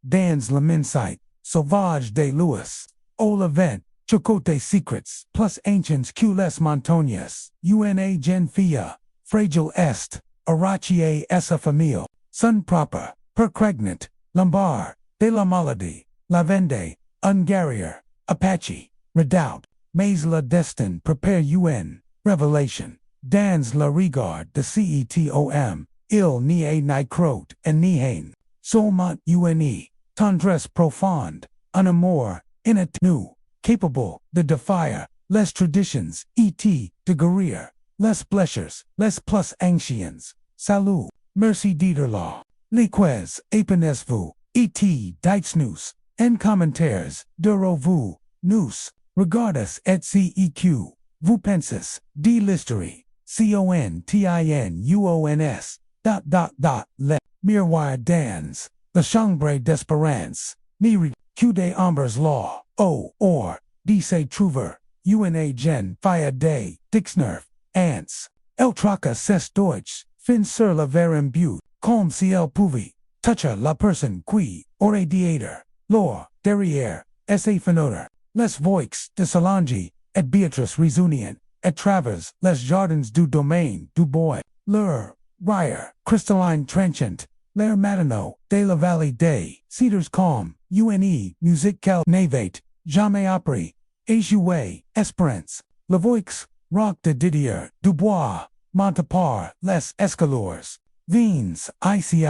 dans l'insight, sauvage de Louis, au levant, chocote secrets, plus anciens que les montagnes, una gen fia, fragile est, arachie essa famille, sun proper, percregnant, lombard, de la maladie, lavende, un guerrier, Apache, redoubt, mais la destin prepare un, revelation, dans la regard de cetom, il n'y a ni crotte and ni haine, solmont une, tendresse profonde, un amour, nu, capable, de defier, les traditions, de guerrier, les blessures, les plus anciens, salut, merci d'être liquez, apprenez-vous, dites-nous, en commentaires, vous, nous, regardez et ceq, vous pensez, de l'histoire, le, miroir dans, la chambre d'espérance, ni que des ombres law, or, dice trouver, una gen fia de, dixnerf, ants, el traca ses deutsch, fin sur la verum but, comme si el pouvait, toucha la personne qui, aurait diator, lor, derrière, essa fenoter, les voix de Solange, et Beatrice Resunian, et travers, les jardins du domaine du bois, leur, rire, crystalline trenchant, l'air matinaux, de la vallée des, cedars calm, une, musique cal navate, jamais appris, échoué, espérance, la voix, roc de Didier, Dubois, Montepart, les escalors, vins, ici,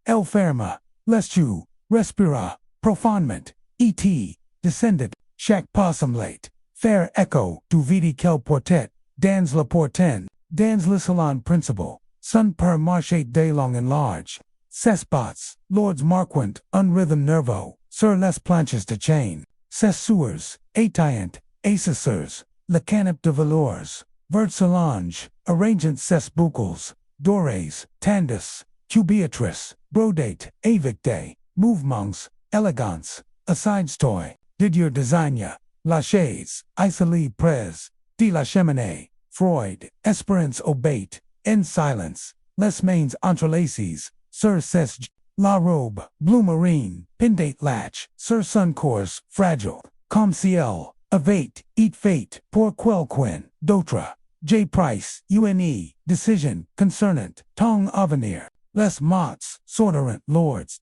el ferma, l'estu, respira, profondement, et, descendant, chaque possumlate, faire echo, du vidi quel portet, dans la porten, dans le salon principal, sun per marché de long and large, cespots, lords marquant, un rhythm nervo, sur les planches de chain, cesseurs, étaillant, assesseurs, le canap de velours, vert solange, arrangeant ses boucles, dorés, tandis, cubiatrice, brodate, avicte, mouvements, elegance, asides toy, Didier designa, la chaise, isoli pres, de la cheminée, Freud, espérance obate, en silence, les mains entrelaces, sur ses la robe, blue marine, pendate latch, sur son course, fragile, comme ciel, avate, eat fate, pour quelqu'un, d'autre, J. Price, une, decision, concernant, tong avenir, les mots, sorderant lords,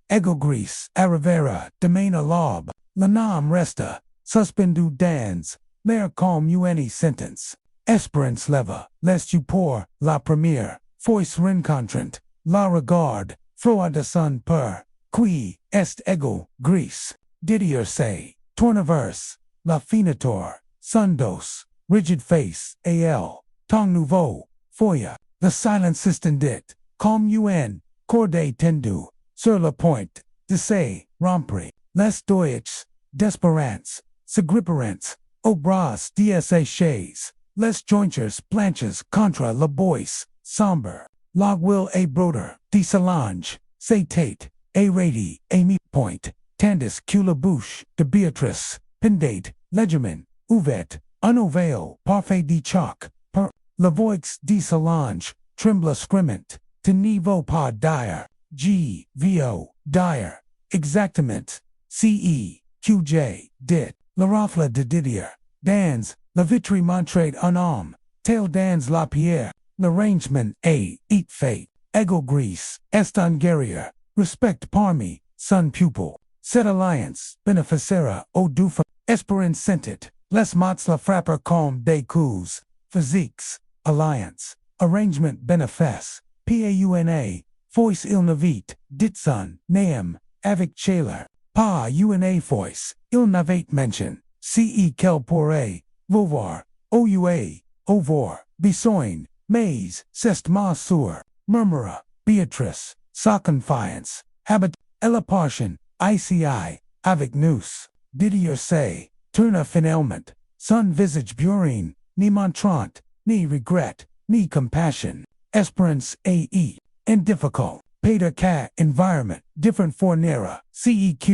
ego gris, arrivera, domaine à l'aube, le nom resta, suspendu dans, l'air calme une sentence, espérance leva, les tu pour, la première, voice rencontrant, la regarde, froid de son per, qui, est ego, gris, Didier say, tourneverse, la finitor, sundos, rigid face, al, tong nouveau, foya, the silent sistendit, calm un, corde tendu, sur le point, de say, rompre, les doyets, desperance, segriperance, obras dsa chaise, les jointures planches contra la bois, sombre, log will a broder, de Solange, say tate, a radi, Aimée point, tandis que la bouche, de Beatrice, pendate, legimen, uvet, unovale, parfait de choc, per, la voix de Solange, trembla scrimment, te niveau pas dire, G, vo, dire, exactement, ce, qj, dit, la rafle de Didier, dans, la vitrie montrade un homme, tel dans la pierre, l'arrangement, a, eat fate, ego gris, est un guerrier, respect parmi, son pupil, cette alliance, beneficera, au dufa, espérance sentit, les mots la frapper calme des coups, physiques, alliance, arrangement benefice, pauna, voice il navite, dit son, naem, avec chaleur, pas una voice, il n'avait mention, ce quel pourrait, voir, oua, ovor, besoin, mais, c'est ma soeur, murmura, Beatrice, sa confiance, habit, elle passion, ici, avec nous, Didier say, tourna finalement, son visage burin, ni montrant, ni regret, ni compassion, espérance ae, and difficult, Peter K. environment, different fornera, ceq,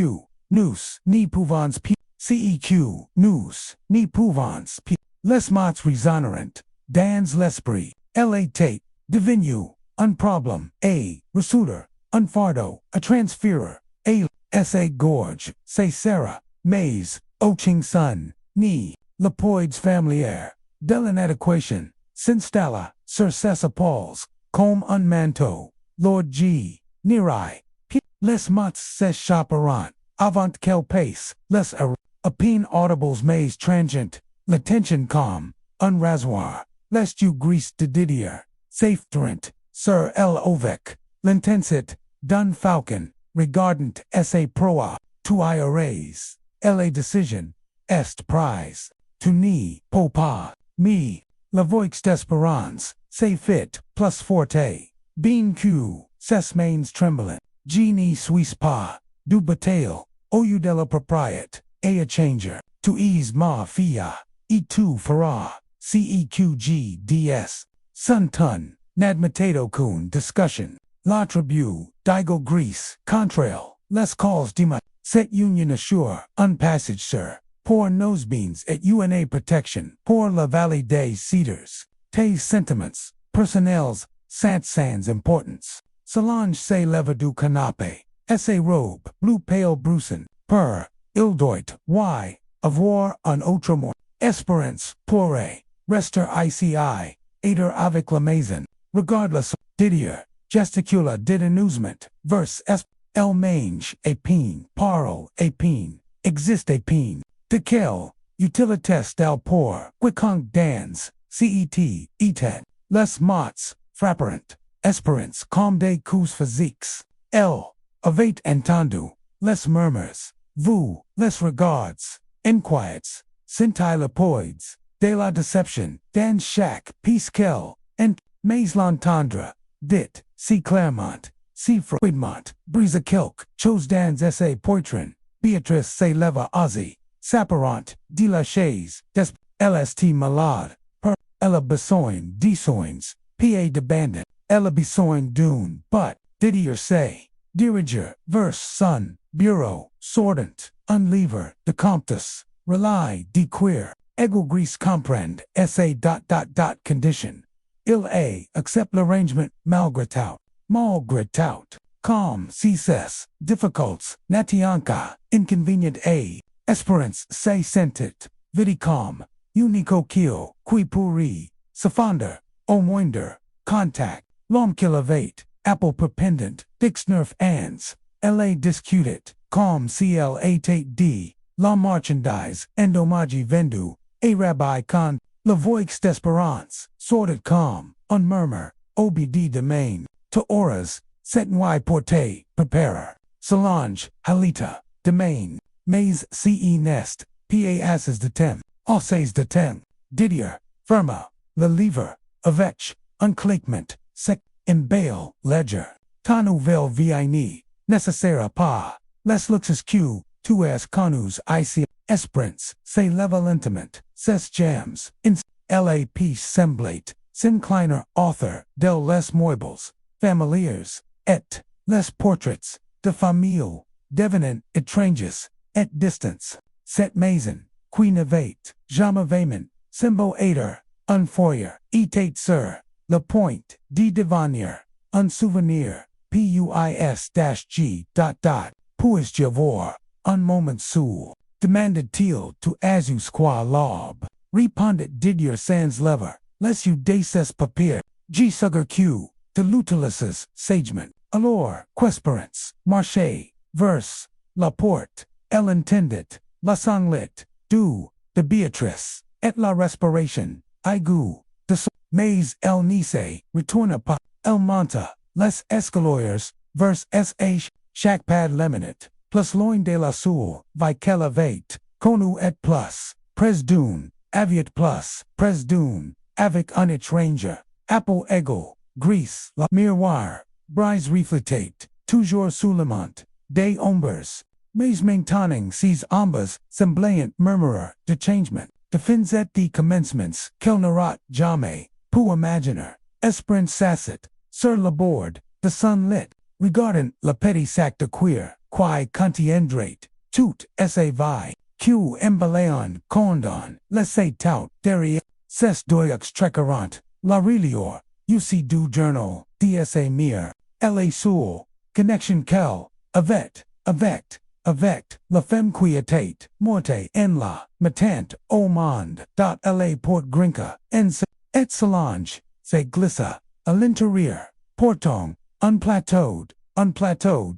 nous, ni pouvons p, ceq, nous, ni pouvons p, les mots résonnent, dans l'esprit, la tate, devenu, un problem, a, resuder, un fardeau, a transferer, a, S.A. Gorge, say Sarah, Mais, Oching Sun, Ni, Lepoids familiar, Delanet equation, Sinstalla, Sir Cessa Pauls, Com Unmanto, Lord G, Nirai, P. Les Mots ses chaperant, Avant quel pace, Les Apine audibles mais transient, L'attention com, Unrasoir, Lest you grease de Didier, Safe Drent, Sir L. Ovec, L'intensit, Dun Falcon, Regardant S.A. Proa, Tu IRAs, L.A. Decision, Est Prize, Tu Ni, Popa, Me, Lavoix d'Esperance, Say Fit, Plus Forte, Bean Q, Ses Mains Tremblant, Genie Suis Pas, Du Bataille, Ou de la Propriet, A Changer, To Ease Ma Fia, E2 Farah, CEQGDS, Sun Tun, Nadmatato Kun Discussion, La Tribu, Digo Grease, Contrail, Les Calls Dima, Set Union Assure, Unpassage Sir, Pour Nosebeans at UNA Protection, Pour La Valley des Cedars, Tay's Sentiments, Personnels, Sant Sans Importance, Solange Say Leva du Canape, S.A. Robe, Blue Pale Brucin, Per, Ildoit, Y, Avoir un autre mort, Esperance, Pourre, Rester ICI, Aider avec la maison, Regardless, Didier, Gesticula Didenusement, Verse S. El Mange, Epine, Parle, Epine, Exist Epine, Dequel, Utilites del Por, Quiconque Dans, CET, ETED, Les Mots, Frapparent, Esperance, Com des Coups Physiques, L. Avate Entendu, Les Murmurs, Vous, Les Regards, Inquiets, Scintille Lepoids, De la Deception, Dan Chaque, Peace Quel, and Mais L'Entendre, Dit, C. Claremont, C. Freudmont, Brisa Kilk, Chose Dans S.A. Poitrin, Beatrice Say Leva Ozzy, Sapperant, De la Chaise, Des, LST Malade, Per, Ella Besoin, Desoins, P.A. de Bandit, Ella Besoin Dune, But, Didier Say, Diriger, Verse Sun, Bureau, Sordant, Unlever, De Comptus, Rely, De Queer, Ego Grease Comprend, S.A. Condition, Il A, Accept l'arrangement, Malgré-tout, Calm, Cess, Difficults, Natianca, Inconvenient A, Esperance, Say Sentit, Vidicom, Unico Kio, Qui Pourri, Safonder, Omoinder, Contact, Lomkilavate, Apple Perpendent, Dixnerf Ans, L.A. Discutit, Com CL88D, La Marchandise, Endomagie Vendue, A Rabbi Con, La Voix d'Esperance, Sordid Com, Unmurmur, OBD Domain, To Auras, Set Y Porte, Preparer, Solange, Halita, Domain, Mais CE Nest, PA Asses de Tem, Osses de Tem, Didier, Firma, Le Lever, Avech, Unclaquement, Sec, Imbale, Ledger, Tanu Vel Vini, Necessaire Pa, Les Luxus Q, Tu Es Conus IC, Esperance, Say Level Intimate, Ses Jams, Ins, LA Peace Semblate, Sincliner Author, Del Les Moibles, Familiars, Et, Les Portraits, De Famille, Devenant, Etranges, Et Distance, Set Maison, Queen of Eight, Jama Vayman, Simbo Aider, Unfoyer, Etate Sir, Le Point, D Devanier, Unsouvenir, PUIS-G, Puis Javor, Unmoment Soul, Demanded Teal to Azus Qua Lob, Repondit Didier Sans Lever, Les you Deces Papier, G Sugar Q, to Lutuluses, Sagement, Allure, Quesperance, Marche, Verse, La Porte, El Intendit, La Sanglit, Du, de Beatrice, Et la Respiration, Aigu, de Mais El Nice, Retourna Pa, El Monta, Les Escaloyers, Verse S.H., Shackpad Lemonade, Plus Loin de la Soul, Vicella Vate, Conu et Plus, Pres Dune, Aviat Plus, Pres Dune, Avic Unich Ranger, Apple Ego, Grease, La Miroir, Brise Refletate, Toujours Soulemont, Des Ombres, Mais Maintaining Sees Ambas, Semblant Murmurer, De Changement, Definzet de Commencements, Kelnerat, Jame, Pou Imaginer, Esperance Sasset, Sur Laborde, The Sun Lit, Regardant La Petty Sac de Queer, Quai Contiendrate, Tout, S.A. Vi, Q. Embaleon, Condon, Laissez Tout, Derrière, Ces Doyux Trecarant, La Relior, UC Du Journal, DSA Mir, L.A. Soul, Connection Kel, Avec, avec, la femme qui était, morte en la, matant, au monde, la porte grinca, et Solange, se glissa, à l'intérieur, portant, un plateau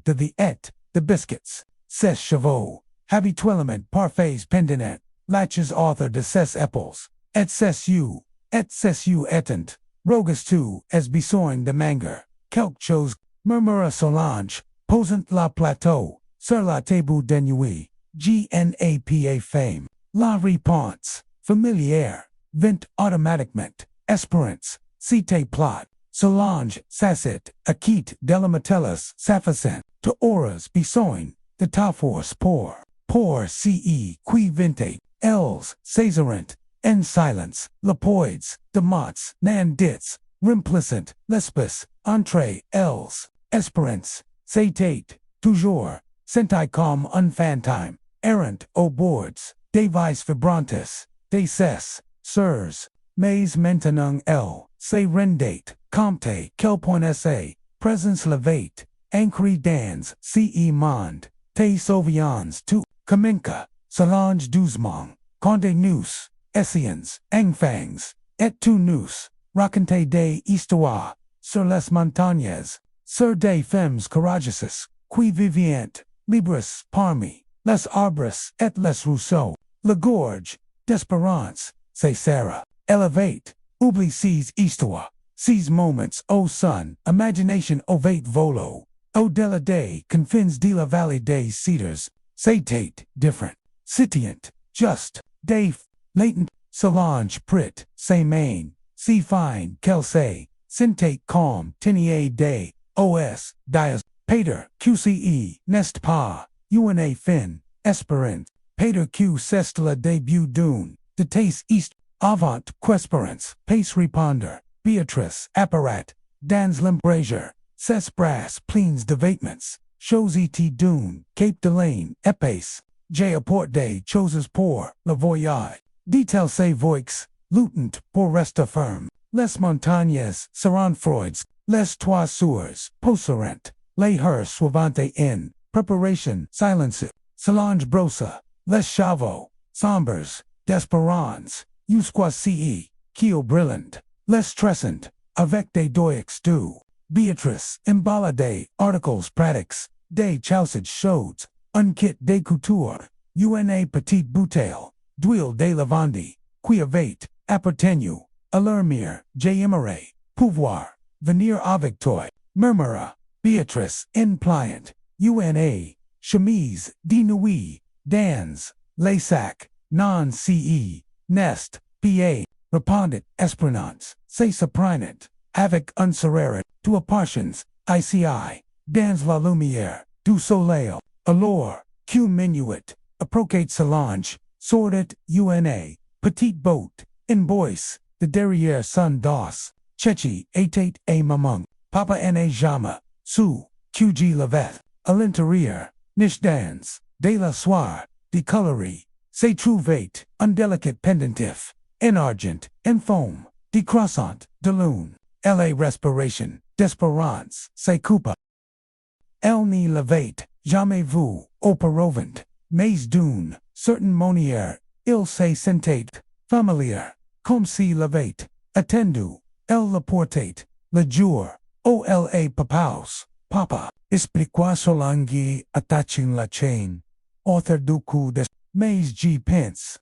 de the et, the biscuits, ses chevaux, habituellement parfaits pendant, latches author de ses épaules, et ses yeux étant, rogues tu, as besoin de manger, quelque chose, murmura Solange, posant la plateau, sur la table de nuit, GNAPA fame, la réponse, familière, vint automatiquement, espérance, cité plot, Solange, sassit, acquit delamatellus, safficent, to auras besoin, the taforce pour ce, qui vinte, els, cesarent, en silence, lepoids, demots, nandits, rimplicent, lespus, entre, els, esperance, satate, toujours, senti com unfantime, errant, au boards, devis vibrantis, deces, sirs, mais maintenant se rendate, compte, quel point essa, presence levate, ancri dans, ce monde, te sauvions tu, Kaminka, Solange doucement, Conde nous, Essiens, Angfangs, et tu nous, raconte des histoires, sur les montagnes, sur des femmes courageuses, qui vivient, libres parmi, les arbres et les rousseaux, la gorge, d'espérance, c'est Sarah, elevate, oublie ces histoires, ces moments au sun, imagination ovate volo, au-delà des confins de la vallée des cedars, satate, different, sitient, just, des, latent, Solange prit, say main, si fine, quel say, sintate calm, tinier des, os, dias, pater, qce, nest pas, una fin, esperant, pater q cest la debut d'une, de tes east, avant, quesperance, pace reponder, Beatrice, apparat, dans l'embrasure, ses brass, pleins debatements, shows et dune, Cape de Lane, epace, j apport des choses pour, le voyage, detail ses voix, lutant, pour rester firme, les montagnes, seront freuds, les trois soeurs, posserent, les her suivante in, preparation, silence, Solange brossa, les chevaux, sombres, d'espérance, usquoi ce, kio brillant, les tressant, avec des doix du, Beatrice, embalade, articles pratiques, des chausage chauds, un kit des coutures, una petite bouteille, d'huile de lavande, qui avate, appartenu, à l'hermire, j'aimerais, pouvoir, venir avec toi, murmura, Beatrice, in pliant, una, chemise, de nuit, dans, les sacs, non ce, nest, pa, répondit, espérance, se surprenant, avec un serreret, tu appartiens, ici, dans la lumière, du soleil, alors, que minuit, approcate Solange, sortit, una, petite boat, in bois, de derrière son dos, chechi, était a maman, papa en jamais, sous, qg levet, à l'intérieur, niche dans, de la soir, de colorie, se trouvait, un délicate pendentif, en argent, en foam, de croissant, de lune, la respiration, d'espérance, se coupa. Elle n'y levait, jamais vu, auparavant, mais d'une, certain manière, il se sentait, familiar, comme si levait, attendu, elle le portait, le jour, ola papaus, papa, expliqua Solange, attaching la chain, author du coup de, mais j'y pense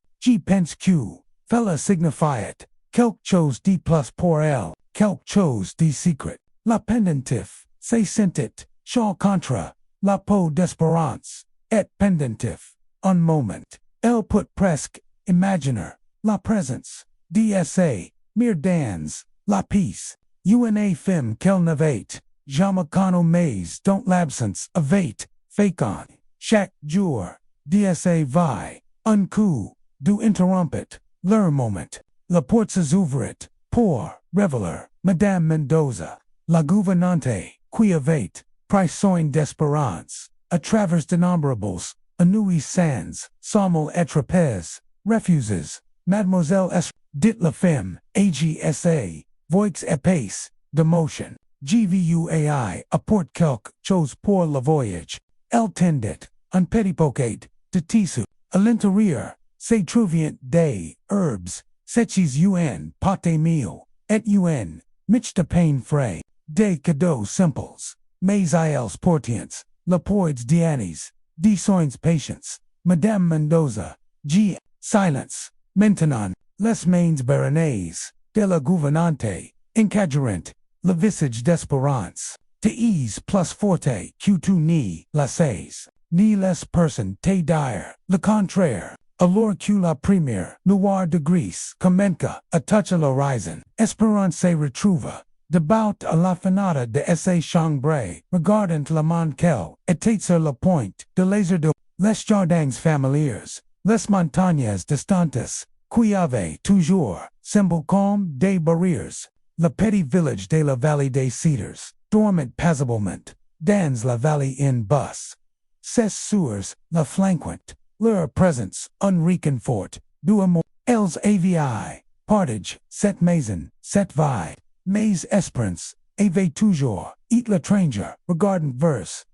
que, fella signifiait, quelque chose de plus pour elle, quelque chose de secret, la pendentif, se sentit, chaud contre, la peau d'espérance, et pendentif, un moment, elle put presque, imaginer, la présence, dsa, mere dans, la peace, una femme qu'elle n'avait, jamais connu mais dont l'absence avait, fécond, chaque jour, dsa vi, un coup, du interrompit, leur moment, la porte s'ouvrit, pour, reveler, Madame Mendoza, la gouvernante, qui avait, prisoin d'espérance, à travers d'innombrables, annui sans, sommel et trapèze, refuses, Mademoiselle S. dit la femme, agsa, voix épaisse, de motion, gvuai, apporte quelque chose pour le voyage, elle tendit, un pedipocate, de tissu, à l'intérieur, c'est truvient des herbes, setchis un pâté meal, et un, mich de pain frais, des cadeaux simples, mais ils portients, le poids dianis, des soins patience, Madame Mendoza, G. Silence, maintenant, les mains baronaises, de la gouvernante, encadrant, le visage d'espérance, te ease plus forte, que tu ni laisses, ni les personnes te dire, le contraire, alors que la première, noir de gris, comença a toucher l'horizon, espérance se retrouva, debout à la fenêtre de sa chambre, regardant le monde qu'elle était sur le point de laser de les jardins familiers, les montagnes distantes, qui avaient toujours, semble comme des barrières, le petit village de la vallée des cedars, dormant paisiblement, dans la vallée in bus. Ces soeurs, la flanquant, leur présence, unreconfort, du amour, elles avaient, partage, cette maison, cette vie, mais espérance, avait toujours, et l'étranger, regardant vers,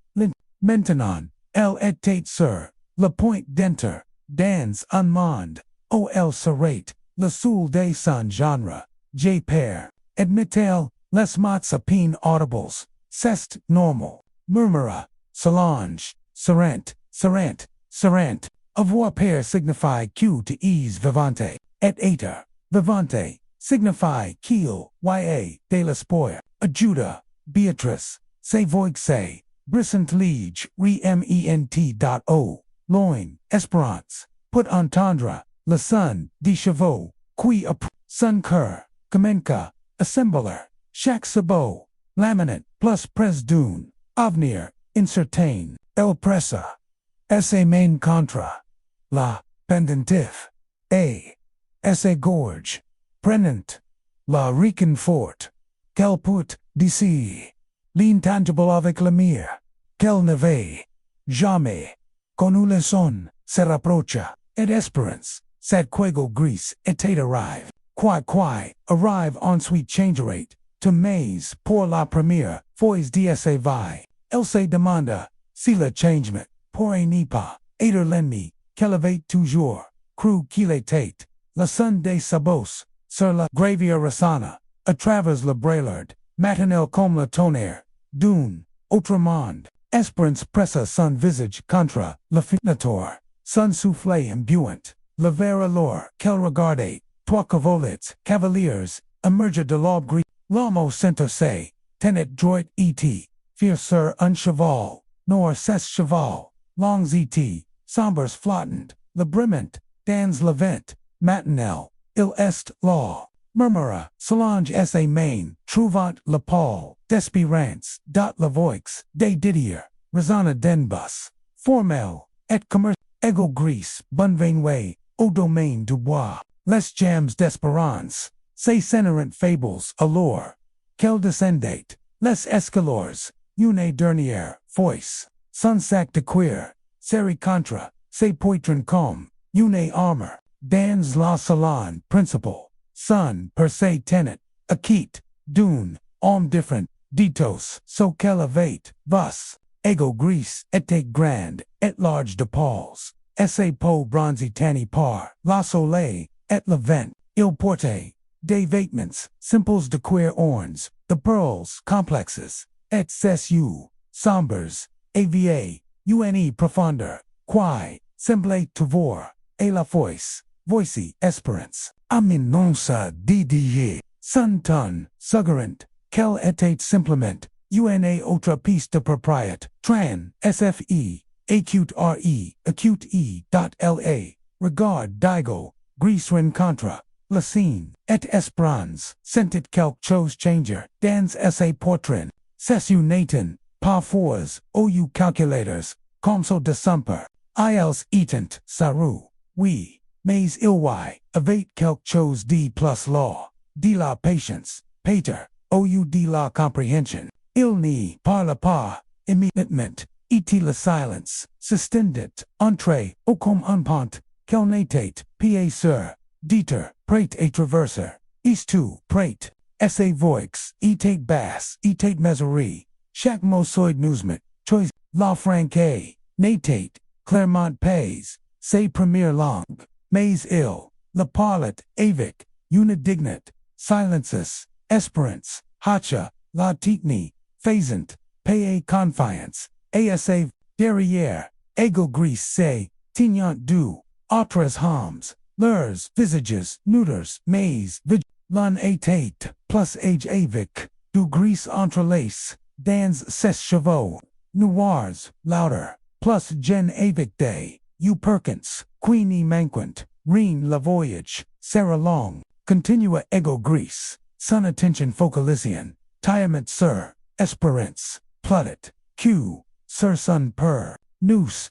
maintenant, elle était sur, le point d'enter, dans un monde, où elle serait, le seul de son genre, J. Père, admit-elle, les mots à peine audibles, c'est normal, murmura, Solange, serent, avoir Père signifie que tu es vivante, et être, vivante, signifie qu'il y a de l'espoir, ajuda, Beatrice, c'est voix c'est, brissant lige, rement.o, loin, espérance, put entendre, le son, des chevaux, qui son cœur, comença, assembler, chaque sabot, laminate, plus pres d'une, avenir, incertain, el pressa, esse main contra, la, pendentif, esse gorge, prenant, la reconfort, quel put, d'ici, l'intangible avec la mire, quel n'avait, jamais, connu le son, se rapprocha, et espérance, cette quego gris, était arrive, qui, arrive ensuite changerait, to mais, pour la première, fois d'sa vie, elle se demanda, si le changement, pourrait n'y pas, être l'ennemi, qu'elle avait toujours, cru qu'il était, le son des sabots, sur la gravier résonnant, à travers le braillard, matinal comme le tonnerre, d'une, autre monde, espérance pressa son visage contre, le fenêtre, son soufflet imbuant, le verre alors, qu'elle regardait, trois cavaliers, emerge de l'aube gris, l'homme sentosse, tenet droit et, fier sur un cheval, nor ses cheval, longs et, sombres flottant, le briment, dans le vent, matinal, il est là, murmura, Solange sa main, trouvant le pôle, d'espérance, dot la voix, des Didier, résonna den bus, formel, et commerce, ego gris, bonvain way, au domaine du bois, les jams d'espérance, ces sénérant fables, alors, qu'elle descendait, les escalors, une dernière, voice, son sac de cuir, série contre, ses poitrines comme, une armor, dans la salon principal, son, per se tenet, acquit, d'une, homme different, ditos, so qu'elle avait, vus, ego gris, était grand, et large de pauls, esse peau bronzy tanny par, la soleil, et le vent, il portait, des vêtements, simples de cuir orns, the pearls, complexes, et ses sombres, ava, une profondeur, qui, semblait toujours, et la voice, voici, espérance, amin non sa didier, son ton, suggerant, qu'elle était simplement, une autre piece de propriété, tran, sfe, acute re, acute e, dot la, regard digo, gris rencontre, la scene, et espérance, sentit quelque chose changer, dans sa portrin, ses nathan, parfois, ou calculators, comme so de sumper, ils etant, saru, oui, mais il avait quelque chose de plus law, de la patience, pater, ou de la comprehension, il n'y parle pas, immédiatement, et le silence, s'estendit, entre, ou comme un pont, qu'elle n'était, pied sur, diter, prête et traverser, tout, prête, essa voix, était basse, était mesurée, chaque mot soit newsmet, choice, la franque, n'était, Clermont pays, say premier langue, mais ill, le parlet, avic, unidignant, silences, esperance, hacha, la tikni, phasant, paye confiance, asa, derrière, ego gris se, tignant du, autres hams, leurs, visages, neuters, mais, l'un étate, plus age avic, du gris entrelace, dans ses chevaux, noirs, louder, plus gen avic day, u perkins, queenie manquant, reen la voyage, Sarah long, continua ego gris, sun attention focalisian, tiament sir, esperance, plutet, q, sir sun per, nous,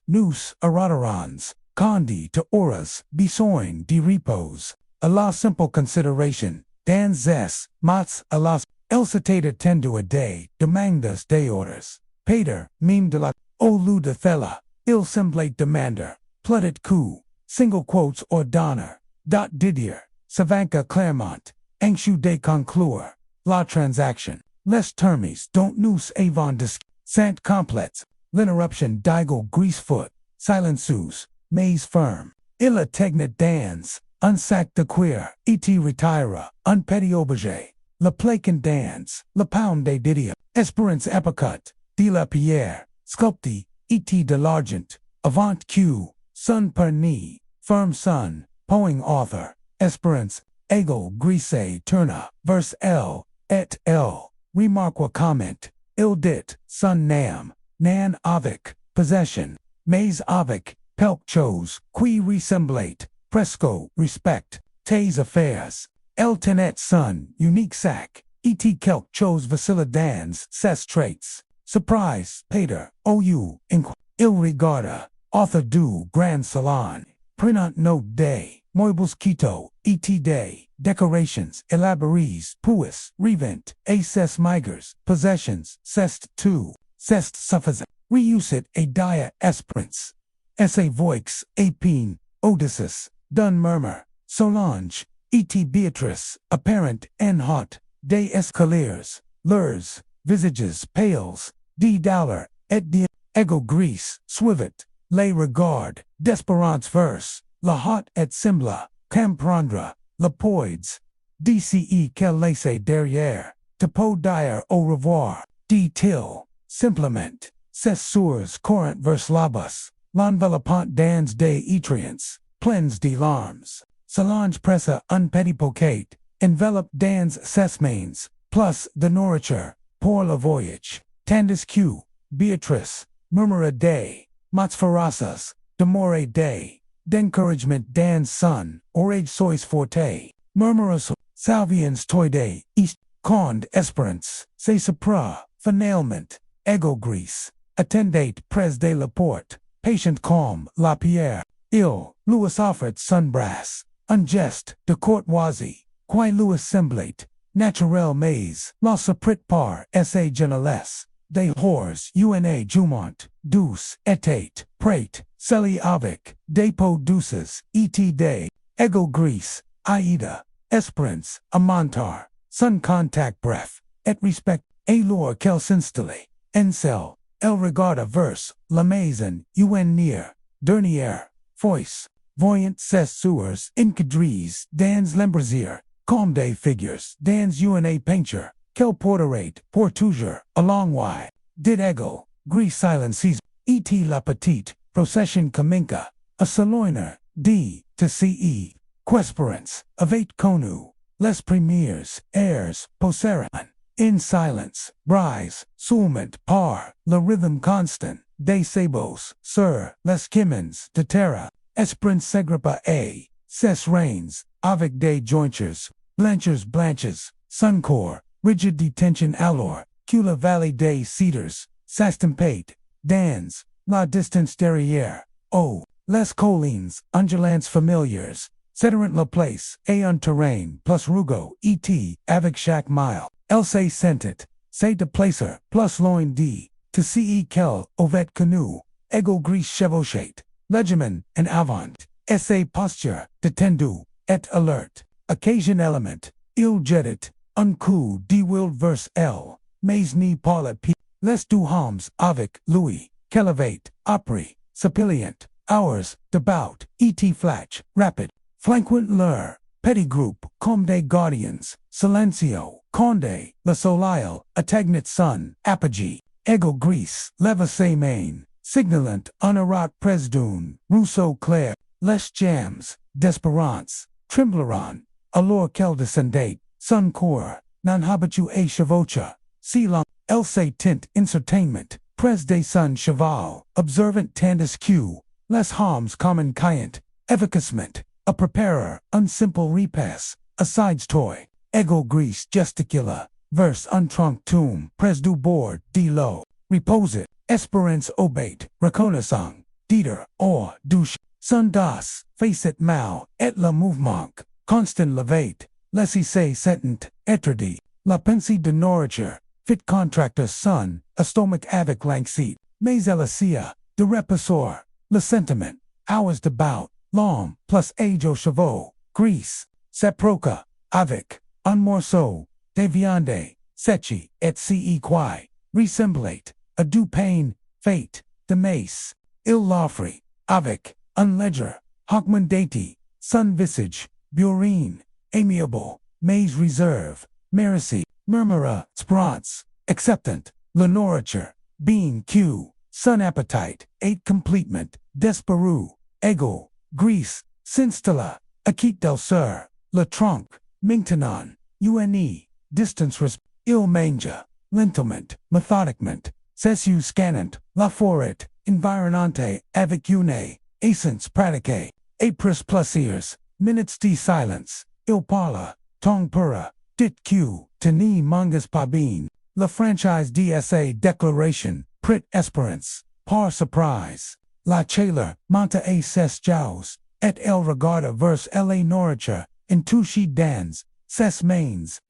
eroterons, condi to auras, besoin de repose, a la simple consideration, dans zes, mats, alas, elsitated tendu a day, demandas de orders, pater, meme de la, o lu de thella, il semblate demander, plutet coup, single quotes or donner, dot didier, savanca Claremont, anxieux de conclure, la transaction, les termes don't nous avant de sant complets, l'interruption digo greasefoot, silenceus, mais firm, illa tegnet dans, unsac de queer, et retira, unpetty auberge, le placant dans, le pound de didia, esperance apricot, de la pierre, sculpti, et de l'argent, avant q, sun per ni, firm sun, poing author, esperance, ego grise turna, verse L, et L, remarque comment, il dit, sun nam, nan avic, possession, mais avic, pelk chose, qui ressemblate, presco, respect, tes affairs, el tenet sun, unique sac, et kelk chose vasilla dans, ses traits, surprise, pater, ou, inqu, il regarda, author du grand salon, prenant note de, moibles quito, et de, decorations, elabores, puis, revent, ses migers, possessions, cest tu, cest suffisant, reusit a dia esperance, essa voix, apine, Odysseus, dun murmur, Solange, et Beatrice, apparent en hot, des escaliers, leurs, visages, pales, de dollar, et de, ego gris, swivet, les regard, d'espérance verse, la hot et sembla, camprandra, la poids, dce qu'elle laisse derrière, te dire au revoir, de till, simplement, ses sourds courant vers labus, l'enveloppant dans des étriens, pleins de larmes, Solange pressa un petit pocket, envelopped dans ses mains, plus de nourriture, pour le voyage, tandis que, Beatrice, murmura de, mots ferocious, demore de, d'encouragement dans son, orage sois forte, murmurous, salvians toide, east, cond esperance, se supra, finalement, ego gris, attendate pres de la porte, patient calm, la pierre, il, Louis offered sunbrass, ungest, de courtoisie, qui Louis semblate, naturel mais, la saprit par, sa genelesse, des hors, una jumont, douce, etate, prate, celi avec, depot douces, et de, ego gris, aida, esperance, amontar, sun contact bref, et respect, alors qu'elle s'installe, encel, el regarda verse, la maison, un near, dernière, voice, voyant ses sewers, incadries, dans l'embrasier, comme des figures, dans una peinture, quel porterate, pour toujours, a long way, did ego, gris silences, et la petite, procession caminca, a saloiner, d, to ce, quesperance, avate conu, les premiers, airs, poseran, in silence, rise, soulment, par, le rhythm constant, des sabots, sur, les chimens, de terra, esperance segripa a, ses reins, avec des jointures, blanches, suncore, rigid detention alors, que la vallée des cedars, s'estimpate, dans, la distance derrière, oh, les collines, undulants familiars, céderant la place, et un terrain, plus rugo, et, avec chaque mile, elle se sentit, se déplacer, plus loin de, to ce quel, ovet canu, ego gris chevauchate, legimen, and avant, essa posture, détendu, et alert, occasion element, il jetit, un coup de wild verse L, mais ni parle p, les deux hommes, avec lui, qu'elevate, appris, sapilient, hours, devout, et flatch, rapid, flanquent lure, petty group, comme des gardiens, silencio, conde, la soleil, atagnat sun, apogee, ego gris, levasse main, signalant, honorat presdune, rousseau clair, les jams, desperance, trembleron, allure quel descendate, sun core, non habitu a chavocha, silon, else tint incertainment, pres de sun cheval, observant tandis q, les harms common cayent, efficacement, a preparer, unsimple repass, a sides toy, ego gris gesticula, verse untrunk tomb, pres du board, de lo, reposit, esperance obate, reconnaissant, dieter, or, douche, sun das, facet mal, et la mouvement, constant levate, laissez sentent, etredy, la pensée de nourriture, fit contractor's son, a stomach avec lanxite, mais elacia, de repassor, le sentiment, hours de bout, l'homme, plus age au chevaux, gris, seproca, avec, un morceau, de viande, sechi, et ce qui, ressemblate, a du pain, fate, de mace, il l'offre, avec, un ledger, hawkman dati, sun visage, burine, amiable, mais reserve, mericy, murmura, sprance, acceptant, la nourriture, being q, sun appetite, eight completement, desperu, ego, gris, sinstella, acquit del sur, le tronc, maintenon, une, distance il manga, lentement, methodicment, cessu scannant, la foret, environante, avec une, essence pratique, apris plus ears, minutes de silence, il parla, tong pura, dit q, teni mangas pabine, la franchise DSA declaration, prit esperance, par surprise, la chaleur, monta a ses jaus, et el regarda vers la nourriture, in touche dans, ses mains,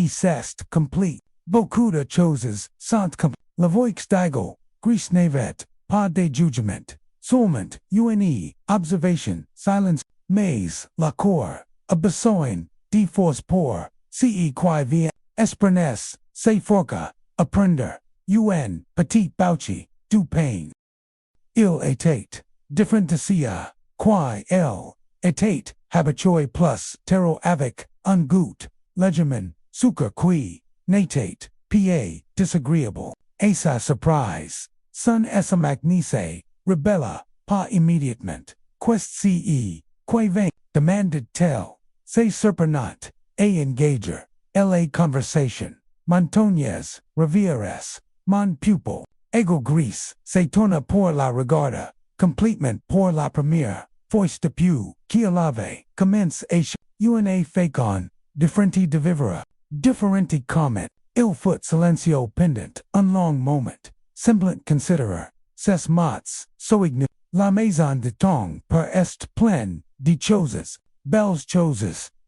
cest complete, beaucoup de choses, sont complete, la voix digo, gris navet, pas de jugement, soulment, une, observation, silence, mais, la cour, a besoin, de force pour, ce qui vient, espérance, se forca, apprendre, un, petit bouchi, du pain. Il était, different de cia, qui elle, était, habitué plus, terreau avec, un goût, legimen, sucre qui, natate, pa, disagreeable, asa surprise, sun essa magnese, rebella, pas immédiatement, quest ce, qui vain, demanded tell, se surprenant, a engager, la conversation, montañes, rivieres, mon pupil, ego gris, se torna por la regarda, completement por la première, foist de più, qui alave, commence a una facon, differenti de vivere, differenti comment, il foot silencio pendant, un long moment, semblant considerer, ses mots, soigné, la maison de temps per est pleine, de choses, belles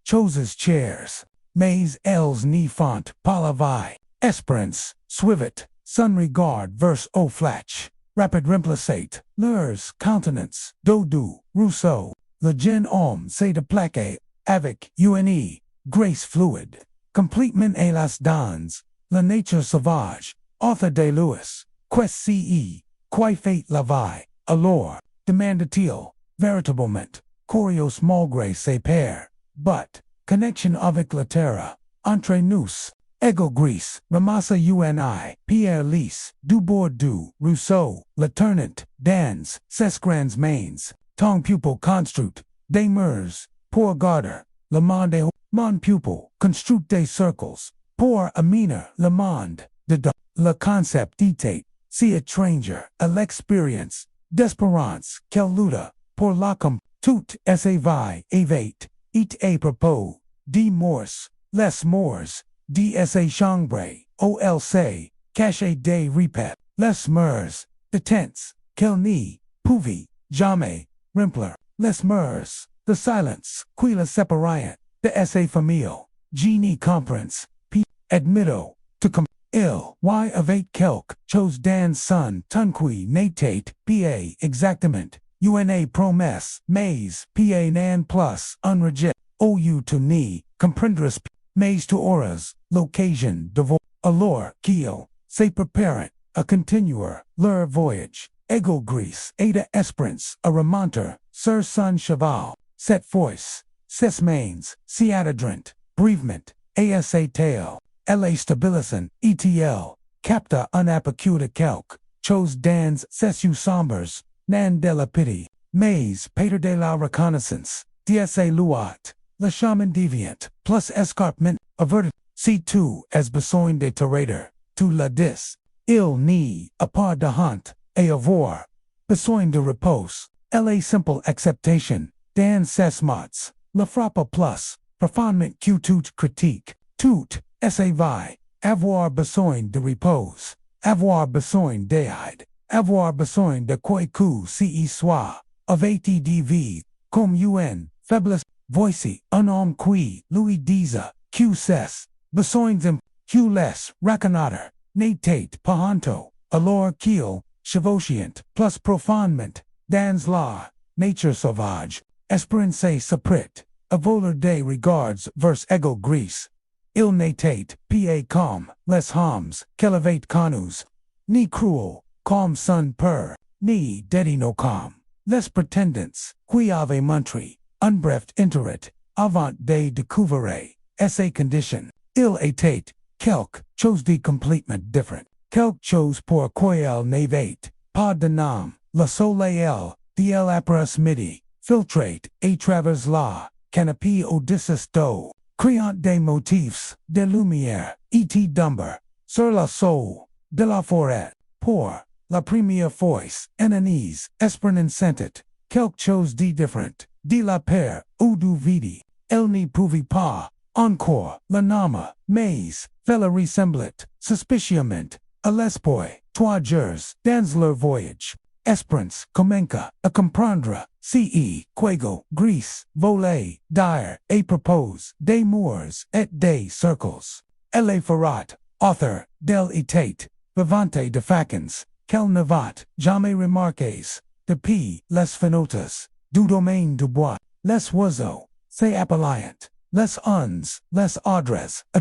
choses chairs, mais elles n'y font pas la vie, espérance, suivit, sun regard vers au flatch, rapid remplacate, leurs countenance, dodu, rousseau, le gen homme c'est de plaquer, avec une, grace fluide, completement et las dans, la nature sauvage, author de Louis, quest ce, qui fait la vie, alors, demande-t-il, véritablement, curios malgré ses pairs, but, connexion avec la terre, entre nous, ego gris, ramassa uni, Pierre lys, du bord du, Rousseau, la tournant, dans, ses grands mains, ton pupil construct, des murs, pour garder, le monde, mon pupil, construct des cercles, pour aminer le monde, le concept d'état, see étranger, à l'expérience, d'espérance, quelle lutte, pour la tout sa vie, évate, it a propos, de morse, les morts, dsa chambre, olc, caché des répète, les mers, de tents, quel ni, pouvi, jamais, rimpler, les mers, the silence, qui la séparient, de sa famille, genie comprens, p, admitto, to il, y avec quelque, chose dans son, tunqui natate, pa, exactement, una promesse, mais, pa nan plus, unreject, ou to ni, comprendrus, mais to horas, l'occasion, devant, alors, qu'il, se préparent, a continuer, leur voyage, Ego Greece, Ada Esperance, a remonter, Sir Son Cheval, Set Voice, Ses Mains, Seatadrant, Bereavement, ASA Tail, LA Stabilisan, ETL, Capta Unapacuta Kelk, Chose Dans Sesu Sombers, Nan de la Pity, Mais, Pater de la Reconnaissance, DSA Luat, Le Shaman Deviant, plus Escarpment, Averted, C2 as Besoin de Terrator, Tu la Dis, Il Ni, A Par de Hunt, A Avor, Besoin de Repose, LA Simple Acceptation, Dan Sesmots, La Frappa Plus, Profoundment Q Tout Critique, Tout, SA Vi, Avoir Besoin de Repose, Avoir Besoin d'Aide, Avoir Besoin de Quoi Ce Soit, of ATDV, Comme UN, Faiblesse, Voici, Un Qui, Louis Diza, Q Ses, Besoins Im, Q Less, Raconator, Natate, Pahanto, Allure Keel, Chevauchient, plus Profoundment, Dans La, Nature Sauvage, Espérance Saprit, A Voler des Regards vers Ego Greece, Il Natate, Pa Com, Les Homs, Kelevate Canus, Ni Cruel, Calm Sun Per, Ni Dedino Com, Les Pretendants, Qui Ave Montri, Unbreft Interit, Avant de Découvrez, Essay Condition, Il Atate, Kelk, chose de completement different, Kelk chose pour Coyel Navate, Pas de Nam, Le Soleil, DL Appareus Midi, Filtrate, A Travers La, Canopy Odysseus Do, Créant des Motifs, de Lumière, E.T. Dumber, Sur la Soul, de la Forêt, Pour, La Première Voice, Enanise, Espernin Sentit, Kelk chose de different, de la Père, ou du Vidi, El Ni Pouvi Pas, Encore, La Nama, Mais, Fella Ressemblit, Suspiciament, A L'Espoi, Trois Jours, Dans leur Voyage, Esperance, Comenca, A Comprendre, C.E., Quego, Greece, Volet, Dire, A Propose, Des Moors, et des Circles, L.A. Ferrat, Author, Del Etate, Vivante de Facens, Quel Nevat, Jamais Remarques, de P. Les Fenotas, Du Domaine du Bois, Les Oiseaux, C'est Appelliant, Les Uns, Les Audres, A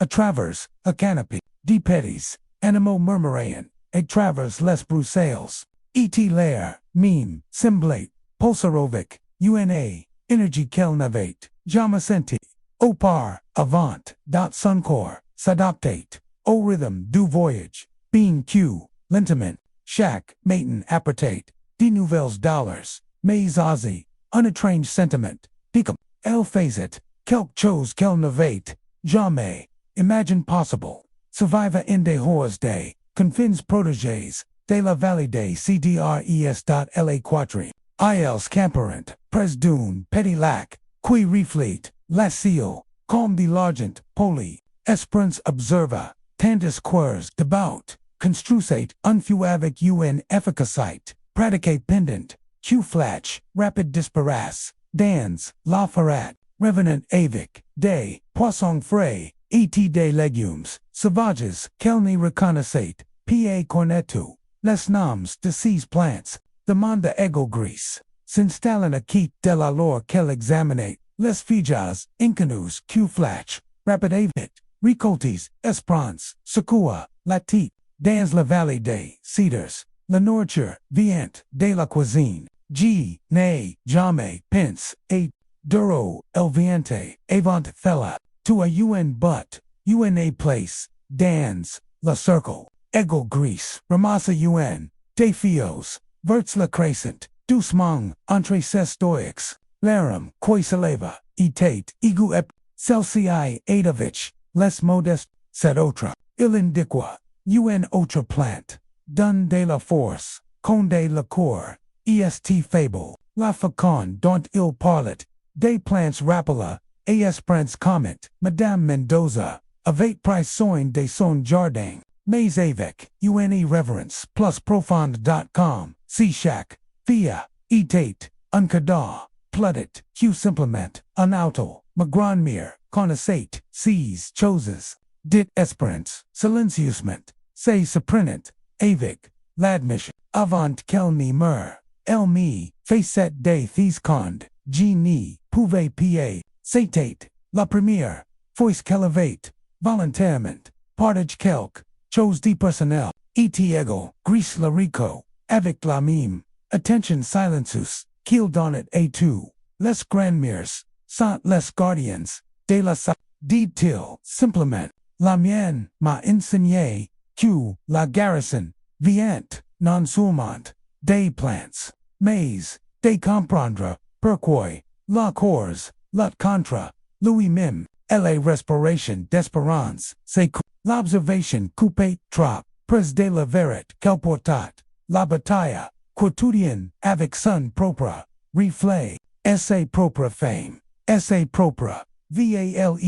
Travers, A Canopy, De Petties, Animo Murmuraean, A Travers Les Bruxelles, E.T. Lair, Meme, Simblate, Pulsarovic, UNA, Energy Kelnavate, Jamacenti, Opar, Avant, Dot Suncor, Sadoptate, O Rhythm Du Voyage, Bean Q, Lentiment, Chaque, Matin Apertate, De Nouvelles Dollars, Mais Ozzy, Unattrange Sentiment, Picum, El Phazit, Kelk Chose Kel Navate, Jamais, Imagine Possible, Survivor in de Hors Day, Confins Protégés, De la Valide CDRES.LA Quatri, ILs Camperant, Pres Dune, Petit Lac, Qui Refleet, La Seal, Calm de l'Argent, Poli, Esperance Observer, Tandis Quers, Debout, Construsate, Unfuavic UN Efficacite, Predicate Pendant, Q Flatch, Rapid Disparas, Dans, La Ferrat, Revenant Avic, Day, Poisson Frais, Et des Legumes, Sauvages, Kelni Reconnaissate, Pa Cornetu, Les Noms de Ces Plants, Demanda Ego Greece, S'Installen a Kit de la Lore Quel Examinate, Les Fijas, Incanus, Q Flatch, Rapid Avit, Ricoltes, Esperance, Secua, Latit, Dans la Vallée des Cedars, La Nourriture, Vient, de la Cuisine, G, Nay, Jamais, Pince, A, Duro, El Viente, Avant Thella, to a UN But, UNA Place, Dans, La Circle, Ego Greece, Ramasa UN, De Fios, Verts la Crescent, Doucement, Entre Ses Stoics, Larum, Quaisaleva, Etate, Igu Ep, Celsi Adovich, Les Modest, Sed Otra, Ilindiqua, UN Otra Plant, Dun de la Force, Conde la Cour, EST Fable, La Facon dont il parlet, Des Plants Rapala, AS Prince Comet, Madame Mendoza, Avate Price Soin de Son Jardin, Mais Avec, UNE Reverence, plus Profound.com, C Chaque, Thea, Etate, Uncada, Pludit, Q Simplement, Unautal, Magranmere, Connaissate, Seas, Choses, Dit Esperance, Silenciusment, Say Suprinant, Avic, Ladmission, Avant Kelni Mer, Elmi, Facet de Thescond, G Ni, Pouve Pa, Satate, La Première, Voice Kelevate, Volontairement, Partage Kelk, Chose de Personnel, Et Ego, Greece La Rico, avec la mime, attention silenceus, qu'il donne A2, les grands-mères, sont les gardiens, de la sa, dit-il, simplement, la mienne m'a enseigné, que, la garrison, vient, non seulement, des plants, mais, de comprendre, pourquoi, la cause, la contre, lui-même, et la respiration d'espérance, c'est que, l'observation coupée trop, prise de la vérité qu'elle portait, la bataille, quotidienne, avec son propre, reflet, et ses propres fame, et ses propres, valeur.cette,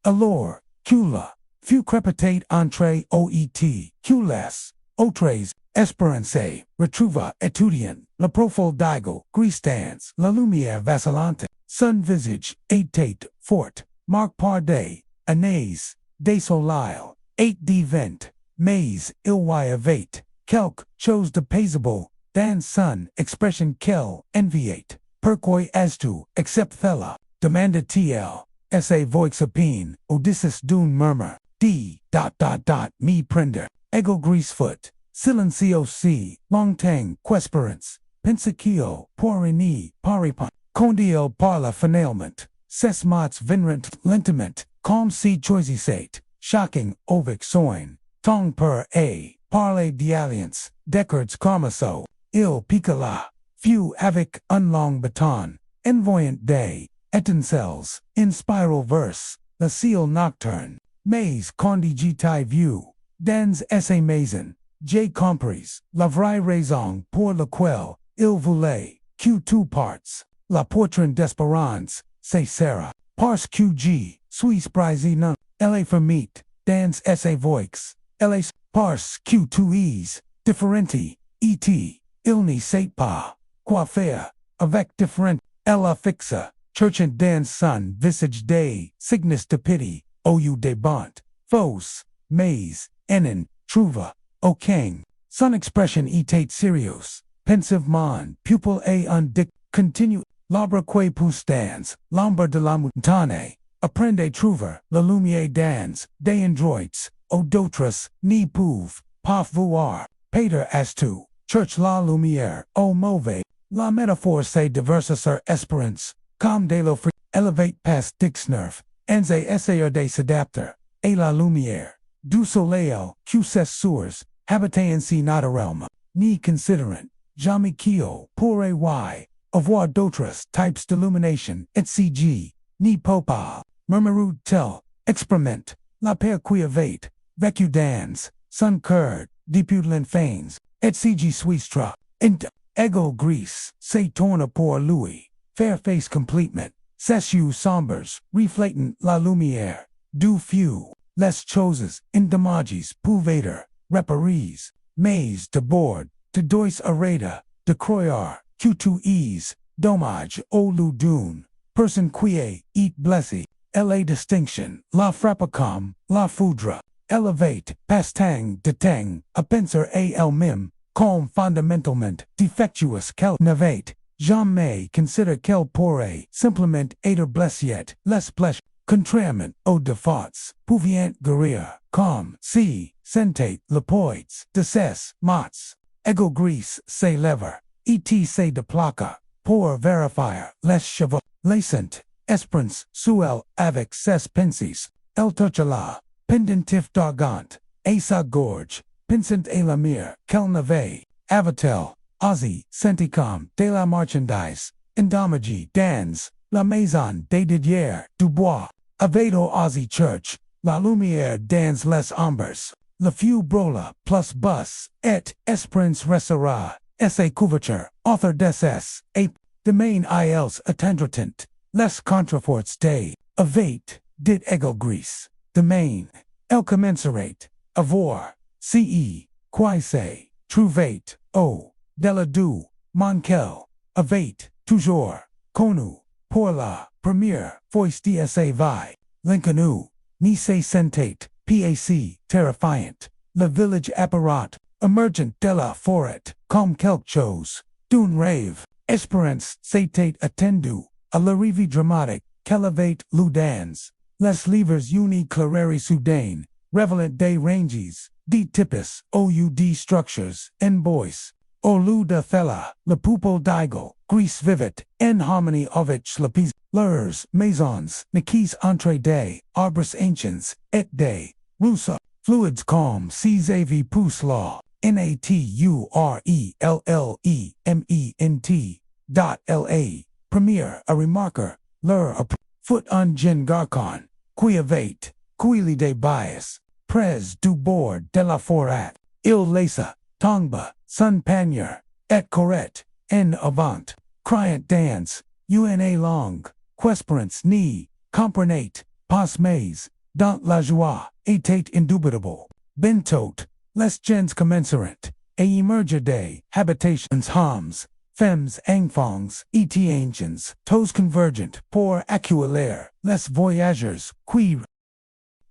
alors, cula, fut crépitate entre oet, cules, autres, espérance, retrouva étudiant, le profil d'aigle, gristans, la lumière vacillante, son visage, était, fort, marqué par des, années, des soleils, et des vents, mais, il y avait, quelque chose de paisible, dans son expression qu'elle enviait. Pourquoi as-tu, accepte-la, demanda-t-il, et sa voix sapine, audicis d'un murmure, me prender, ego grisfoot, silenciosi, longtemps, quesperance, pensacio, porini, paripon, condio parla finalement, ses mots vinrent lentement, comme si choisissait, shocking, ovic soin, tong per a, parler d'alliance, decards carmaso, il picola, fut avec un long bâton, envoyant des étincelles, in spiral verse, le ciel nocturne, mais condigitae vue, dans essa maison, j'ai compris, la vraie raison pour laquelle, il voulait, que tu parts, la portrait d'espérance, c'est Sarah, parce que je suis brisé non, elle est fermite, dans essa voix, elle est, parce que tu es, differenti, et, il n'y sait pas, quoi faire, avec différent, elle a fixa, church and dans son visage des, signes de pity, au des bont, fausse, mais, enon, trouva, aucun, son expression était sérieux, pensivement, pupil et un dic, continue, l'arbre que pousse l'ombre de la montagne, apprendre trouver, la lumière dans, des endroits, ou d'autres, ni peuvent, pas voir, Peter as tu, church la lumière, au mauvais, la métaphore c'est diverses sur espérance, comme de lo free, elevate past dixnerve, enze essayer de s'adapter, et la lumière, du soleil, que ses sources, habitant si naturellement, ni considerant, jamais qu'il pourrait y, avoir d'autres types d'illumination, etc., ni popal, murmurou-tel, expérimente, la paix qui avait, vécu dans, son cœur, depuis l'enfance, etc. suistra, int, ego gris, se tourne pour lui, faire face complètement, ses yeux sombres, reflétant la lumière, du feu, les choses, indomages, pouvaient, réparer, mais de bord, de dois arrêta, de croire, que tu es, dommage au lieu d'une, personne qui est blessée, elle est distinction, la frappe comme, la foudre, elevate, pastang de tang, à penser à elle-même, comme fondamentalement défectueuse qu'elle n'avait jamais consider qu'elle pourrait simplement être blessée, les blessures, contrairement aux défauts, pouvaient guérir, comme si, sentait le poids de ses mots, ego gris se lève, etc. de placa, pour vérifier les cheveux, laissant, espérance, suel avec ses pensées, elle touche la, pendentif d'argent, et sa gorge, pensant à la mire, qu'elle n'avait, avait-elle, osé, senti comme, de la marchandise, endommagée dans, la maison des Didier, Dubois, avait-elle osé church, la lumière dans les ombres, le feu brûla, plus bus, et, espérance restera, essa couverture, author d'ess, et, de main ils attendront, les contreforts des, avait, dit ego gris, de main, elle commencerait, avoir, ce, qui se, trouvait, au, de la du, manquel, avait, toujours, connu, pour la, première, fois d'essa vie, l'inconnu, ni se sentait, pac, terrifiant, le village apparat, émergent de la forêt, comme quelque chose, d'un rêve, espérance s'était attendu, à l'arrivée dramatique, qu'elle avait lu dans, les livres unis claireries soudain, révélant des ranges, D typus, OUD structures, N bois, Olu de thela, le pupil digal, Greece vivit, N harmony ovich lapis, lurs, maisons, nikis entre des, arbres anciens, et des, rusa, fluids calm, seas av pus law, naturellement, dot la, premier, a remarker, lur, a foot un gen garcon, quiavate, quili de bias, pres du bord de la forat, il lesa, tongba, sun panier, et corret, en avant, criant dance, una long, quesperance ni, comprenate, pas mais, dans la joie, etate indubitable, bentot, les gens commensurant, et emerge des habitations hams, femmes enfants, et anciens, tous convergent, pour acculaire, les voyageurs, qui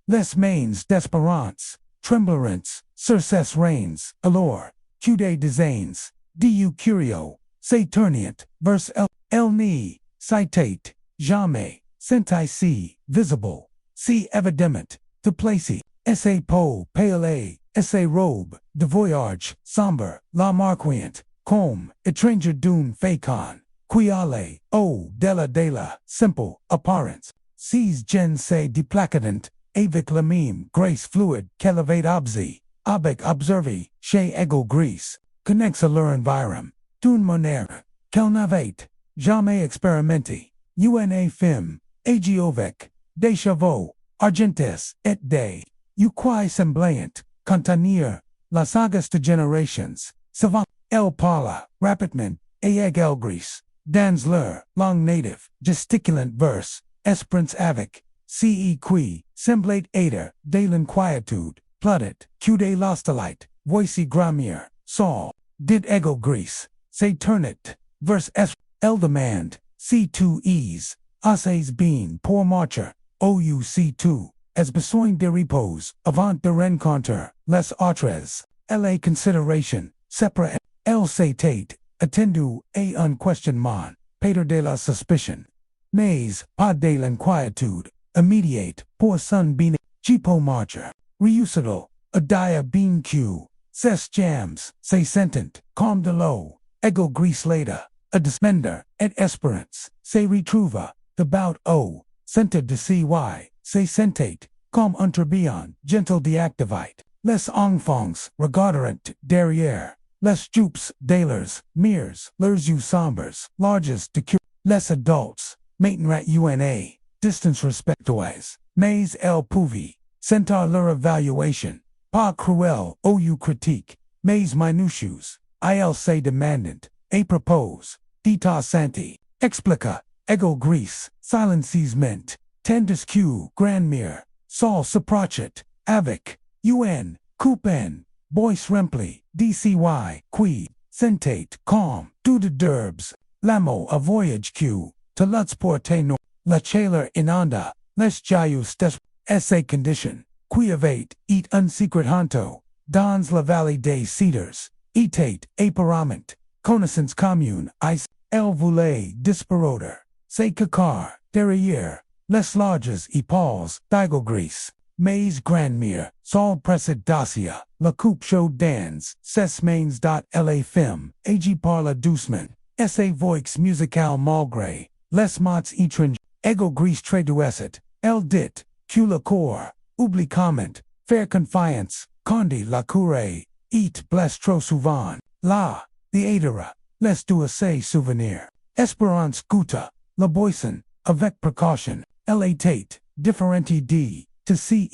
les mains d'espérance, tremblerants, surces reigns, alors, cude desains, du curio, saturnient, verse el ni, citate, jamais, senti visible, si evidement, to placy, essa po, pale, essa robe, de voyage, sombre, la marquient, com, étranger d'une fécon, quiale, o, della, simple, apparence, sees gen se deplacadent, avec la meme, grace fluid, qu'elevate obsi, avec observi, chez ego grease, connects à leur environ, d'une manière, qu'elle n'avait jamais expérimenté, una fim, agiovec, des chevaux, argentes, et des, uquae semblant, contenir, las sagas de generations, savant, el parla, rapidement, et el gris, dans leur, long native, gesticulant verse, esperance avec, ce qui, semblate aider, de l'inquietude, pludit, cude lostelite, voici grammaire, sol, did ego gris, saturnit, verse s, el demand, c2es, assays being, pour marcher, ouc2, as besoin de repose, avant de rencontre, les autres, la consideration, separa, el satate, attendu, a unquestionnement, pater de la suspicion, mais, pas de l'inquietude, immediate, pour sun being, cheapo marcher, reusadal, a dia bean q, ses jams, se sentent, calm de lo, ego gris later, a dismender, et esperance, se retrouva, the bout o, centered de cy, se sentate, calm unterbion, gentle deactivite, les enfants, regarderant, derrière, les jupes, dalers, mirrors, leurs you sombres, largest de cure, les adults, maintenat una, distance respectoise, mais el pouvi, centaur leur evaluation, pas cruel, ou critique, mais minutius, il se demandant, a propos, dita santi, explica, ego gris, silences ment, tendus q, grandmere, sol soprachet, avec, un, coupen, bois rempli, dcy, qui, sentate, calm, du de derbs, lamo a voyage q, to luts porte no, la chaleur inanda, les jaius des, essa condition, quiavate, eat unsecret hanto, dans la vallée des cedars, etate, apparament, connaissance commune, ice, el voulait, disparoder, se cacar, derrière, les larges épaules, digo gris, mais grandmere, sol presset dacia, la coupe chaud dans, ses mains dot la femme, agi parla doucement, essa voix musical malgré, les mots étranges, ego gris traduesset, el dit, que le corps, oubli comment, faire confiance, condi la courre, eat bless trop souvent, la, the adera, les du assez souvenir, espérance gouta, la boisson, avec précaution, tate, differenti d, to ce,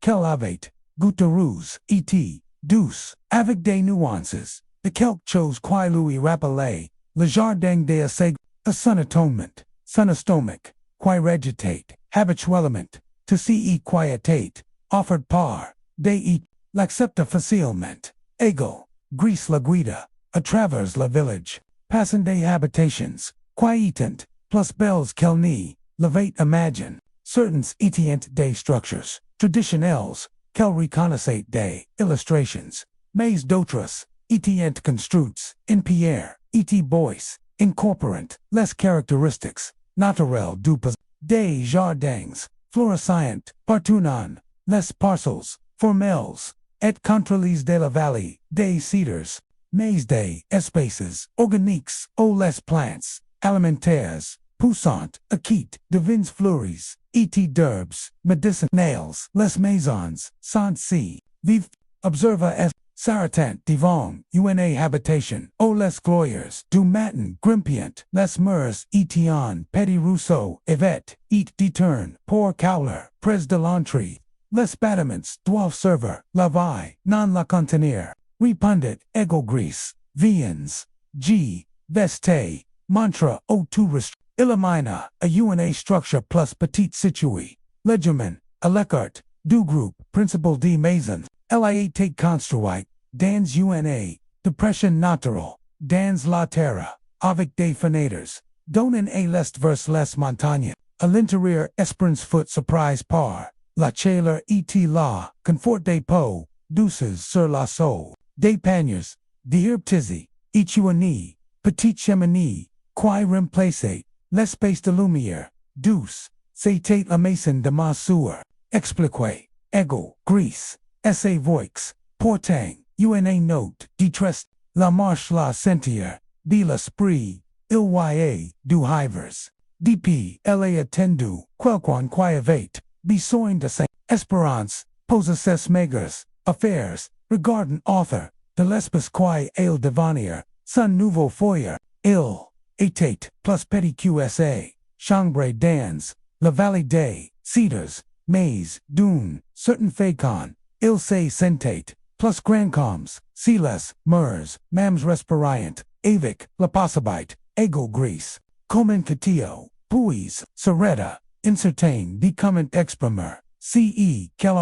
quel avait, gouta rouge, et, douce, avec des nuances, de quelque chose qui lui rappelait, le jardin des asseg, a sun atonement, sunastomic, qui regitate, habituellement, to ce quietate, offered par, de l'accepta facilement, ego, gris la guida, a travers la village, passant des habitations, quietant, plus belles qu'elle n'y, levate imagine, certains étient des structures, traditionnelles, qu'elle reconnaissait des illustrations, mais d'autres, étient construits, in pierre, et bois, incorporant, les characteristics, naturelles du pas, des jardins, florissant, partout les parcels, formels, et contrôles de la vallée, des cedars, mais des espaces organiques, aux les plantes, alimentaires, poussantes, acquites, devins fleuries, et d'herbes, medicinales, les maisons, sans si, vive, observa es, Saratant divong, una habitation, o les gloires, du matin, grimpiant, les mers, etion, petit rousseau, evet, et deturn, pour cowler, pres de l'entrée, les bâtiments doivent servir, la vie, non la contenir, repundit, ego gris, viens, g, veste, mantra, o tout rest, illamina, a una structure plus petite située, legumen, elecart, du groupe, principal de maison, liate construite, dans una, depression natural, dans la terre, avec des fenêtres, donen a l'est vers les montagnes, à l'intérieur espérance foot surprise par, la chaleur et la, confort des peaux, douces sur la soul, des paniers, des herbes etuani, petite cheminée, qui remplace, l'espace de lumière, douce, c'était la maison de ma soeur, explique, ego, gris, essa voix, portang, una note, détresse, la marche la sentir, de l'esprit, il du hivers, dp, la attendu, quelqu'un qui avait, besoin de sa espérance, possesses maigres, affaires, regardant author, de l'espace qui il devenir, son nouveau foyer, il, était, plus petit qsa, chambre dans, la vallée des, cedars, mais, d'une, certain fécon, il se sentate, plus grandcoms, silas, mers, mams respirant, avic, la passabite, ego gris, comencatio, puis, sereta, incertain decomment exprimer, ce, quel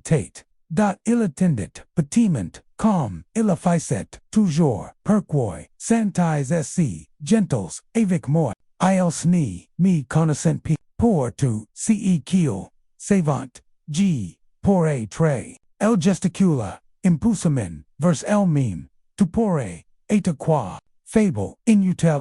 tate, dot il attendit, petiment, calm, il efficet, toujours, perquoi, santis sc, gentles, avic moi, il sni, me connaissant p, pour tu, ce kiel, savant, g, pour a tray, el gesticula, impusamen, vers el meme, tupore, eta qua, fable, inutel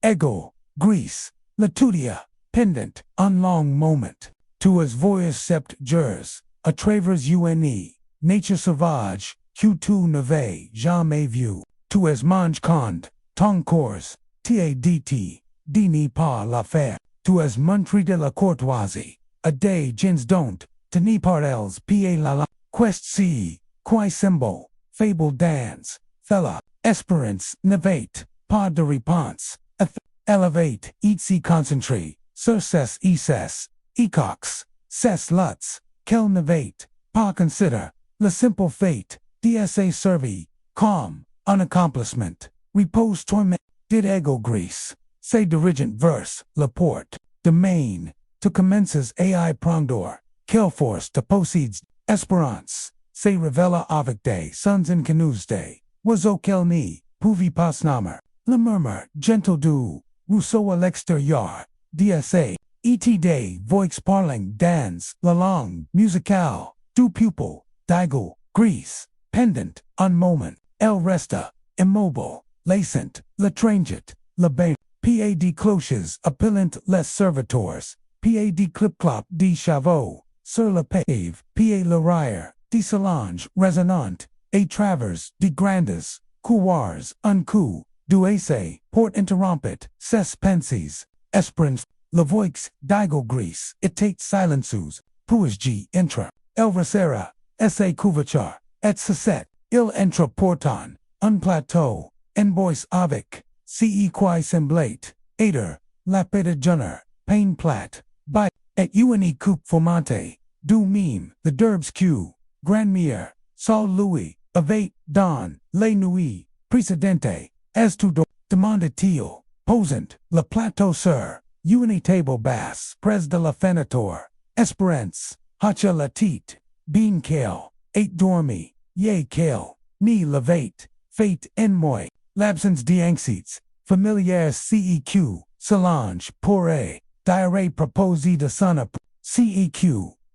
ego, gris, latudia, pendant, un long moment, tu as voyes sept jours, à travers une, nature sauvage, que tu n'avais jamais vu, tu as mange cond, ton corps, t'adt, dini pas la faire, tu as montré de la courtoisie, a des gens don't, tenir par els pa la quest si, qui symbol, fable dance, thella, espérance, nevate, pas de réponse, elevate, eat si concentré, sur ses eses, ecox, ses luts, quel nevate, pas consider, le simple fate, dsa servi, calm, un accomplissement, repose torment, did ego gris, say dirigent verse, la porte, domain, to commences ai prongdor, quel force to proceeds, espérance, say revela avec des sons in canoes day, was auquel ni, pouvi pas nommer, le murmure, gentle du, rousseau à l'extérieur, dsa, et day, voix parling, dans, la langue, musicale, du pupil, digo, gris, pendant, un moment, el resta, immobile, lacent, le transit, le bain, pad cloches, appellant les serviteurs, pad clip-clop de chevaux, sur le pave, pa le rire, de solange, résonnant, a travers, de grandes, couloirs, un coup, du essai, port interrompit, ses pensies, esperance, la voix, digo gris, itate silences, puisg intra, el recera, essa couverture, et sesset, il entra porton, un plateau, en bois avec, ce qui semblate, aider, lapida junner, pain plat, by, et une coupe formante, du meme, the derbs q, grandmere, sol louis, avate, don, les nuits, precedente, as to demande-t-il, posant, le plateau sur, une table basse, pres de la fenator, espérance, hacha la tite, bean kale, eight dormi, ye kale, ni levate, fate en moi, l'absence d'anxiétés, familiaires ceq, solange, pourre, diarrhée proposée de son ceq,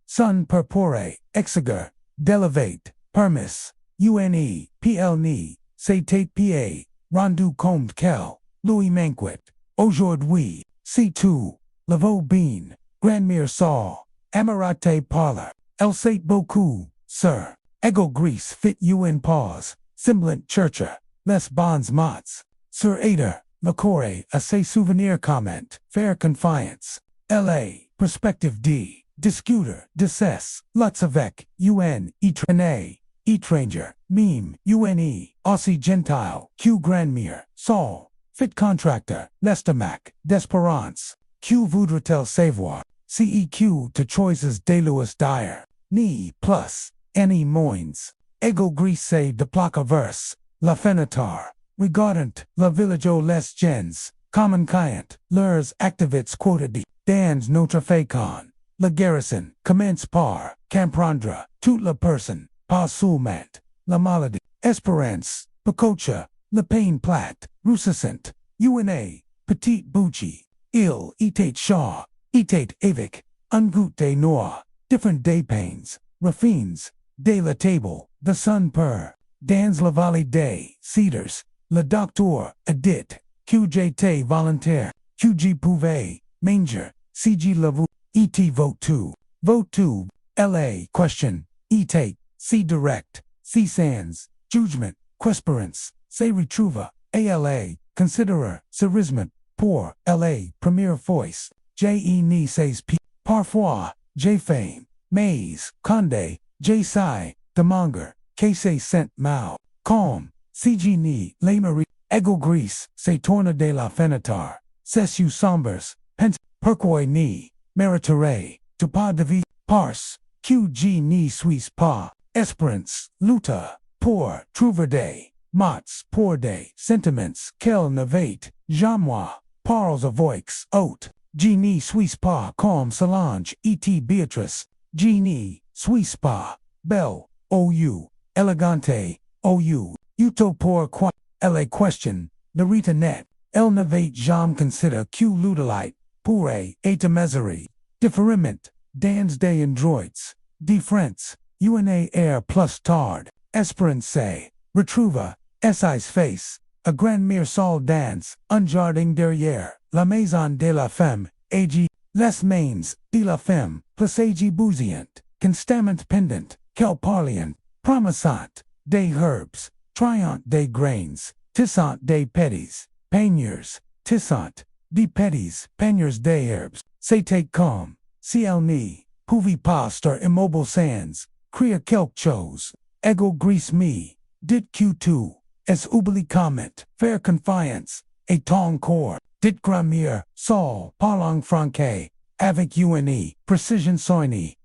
son purpure, exeger, delevate, permis, une, pl ni, c'est pa, rendu compte quel, Louis Manquet, aujourd'hui, c2, Laveau bean, grandmere saw, amarate parlor, el sait beaucoup, sir, Ego Greece fit you in pause, semblant churcher, les bonds mots. Sur Ader, Lacore, Assay souvenir comment, fair confiance. L.A., perspective D, discuter, decess, Lutz avec, UN, etranger, etranger, meme, UNE, Aussie Gentile, Q Grandmere, Saul, fit contractor, Lestamac, Desperance, Q voudrait-elle savoir, CEQ to choices de Louis Dyer, Ni plus, Annie Moines, Ego Greece de plaque verse, La Fenitar, Regardant, La Village aux les gens, Common Kiant, Leurs activits quoted, Dans notre fécon, La Garrison, Commence par, Camprandra, Toute la personne, Pas soulmant, La Maladie, Esperance, Pacocha, La Pain Plat, Roussissant, UNA, Petit Bucci, Il Etate Shaw, Etate Avic, Ungout de Noir, Different Day Pains, Raffines, De la Table, The Sun Per, Dans la Vallée des Cedars, Le Docteur, Edit, QJT Volontaire, QG Pouvet, Manger, CG Lavou, ET Vote 2, LA Question, E-Take, C Direct, C Sans, Judgment, Quesperance, Se Retrouva, ALA, Considerer, Cerisment, Poor, LA, Premier Voice, J.E. Ni Says P, Parfois, J Fame, Mais, Conde, J Sai, Demonger, K-Say Saint Mao, Calm, CG Ni, Le Marie, Ego Greece, Se Torna de la Fenitar, Cessu Sombres, Pence, Perquoy Ni, Meritere, Tupa de V, Parse, QG Ni Suisse Pa, Esperance, Luta, Poor, Trouverde, Mots, Poor Day, Sentiments, Kel Navate, Jamois, Parles Avoix, Oat, Genie Suisse Pa, Calm Solange, E.T. Beatrice, Genie, Suisse Pa, Bell, O.U., Elegante, O.U., Uto Por Qua, L.A. Question, Narita Net, El Navate Jam Consider Q Ludolite, Pure, Eta Mesery, Differiment, Dans Day Androids, Defrence, UNA Air plus Tard, Esperance, Retrouva, S.I.'s Face, A Grand Sol Dance, Unjarding Derrière, La Maison de la Femme, A.G., Les Mains, de la Femme, plus A.G. Bousillant, Constamment Pendant, Quel Parliant, Promisant, Des Herbes, Triant des Grains, Tissant des Petties, Peigneurs, Tissant, de Petties, Peigneurs des Herbes, Se Take Calm, Ciel Ni, Pouvi Pastor Immobile Sands, Crea Kelk Chose, Ego Grease Me, Dit Q2, Es Oubli Comment, Fair Confiance, Et Ton Corps, Dit Grammier, Saul, Parlang Franquet, Avec UNE, Precision Soigny,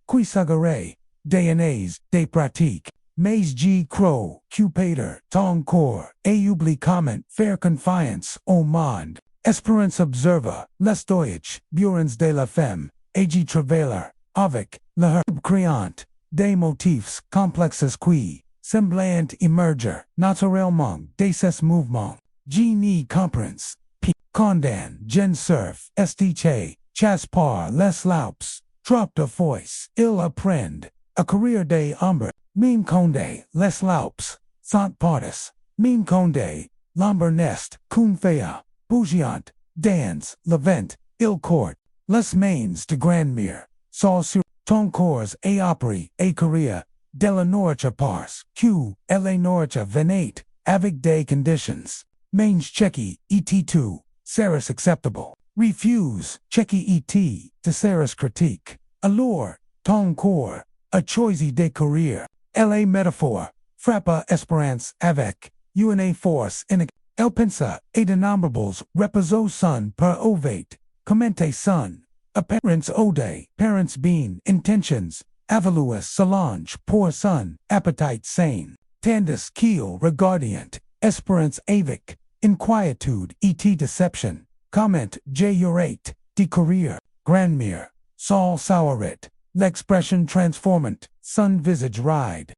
Quisagare, Dayanese, Des Pratiques, Mais G. Crow, Cupator, Ton Corps, Et Oubli Comment, Fair Confiance, Au Monde, Esperance Observer, Les Deutsch, Burens de la Femme, A.G. Travailer, Avec, Le Herbe Créant, Des Motifs, Complexes Qui, Semblant Emerger, Naturellement, Des Mouvements, Genie Comprens, P. Condan, Gen Surf, Estiche, Chaspar, Les Laups, Drop de Voice, Il Apprend, A Career des Umber, Meme Conde, Les Laups, Sant Partis, Meme Conde, Lomber Nest, Kunfea, Bougiant, Dans, Levent, Il Court, Les Mains de Grandmere, Saul sur Ton Corps, A Opry, A Korea, De la Norcha Pars, Q, La Norcha Venate, Avec des Conditions, Mange Checky, ET2, Saris Acceptable, Refuse, Checky ET, de Saris Critique, Allure, Ton Corps, A Choisy de Courier, La Metaphor, Frappa Esperance Avec, UNA Force, El Pensa, A Denombrables, Reposo Sun per Ovate, Commente Sun, Apparence Ode, Parents Bean, Intentions, Avaluus Solange, Poor Sun, Appetite Sane, Tandis Keel Regardient, Esperance Avic, Inquietude, E.T. Deception, Comment J. Urate, De Courier, Grandmere, Saul Saurit, L'Expression Transformant, Sun Visage Ride,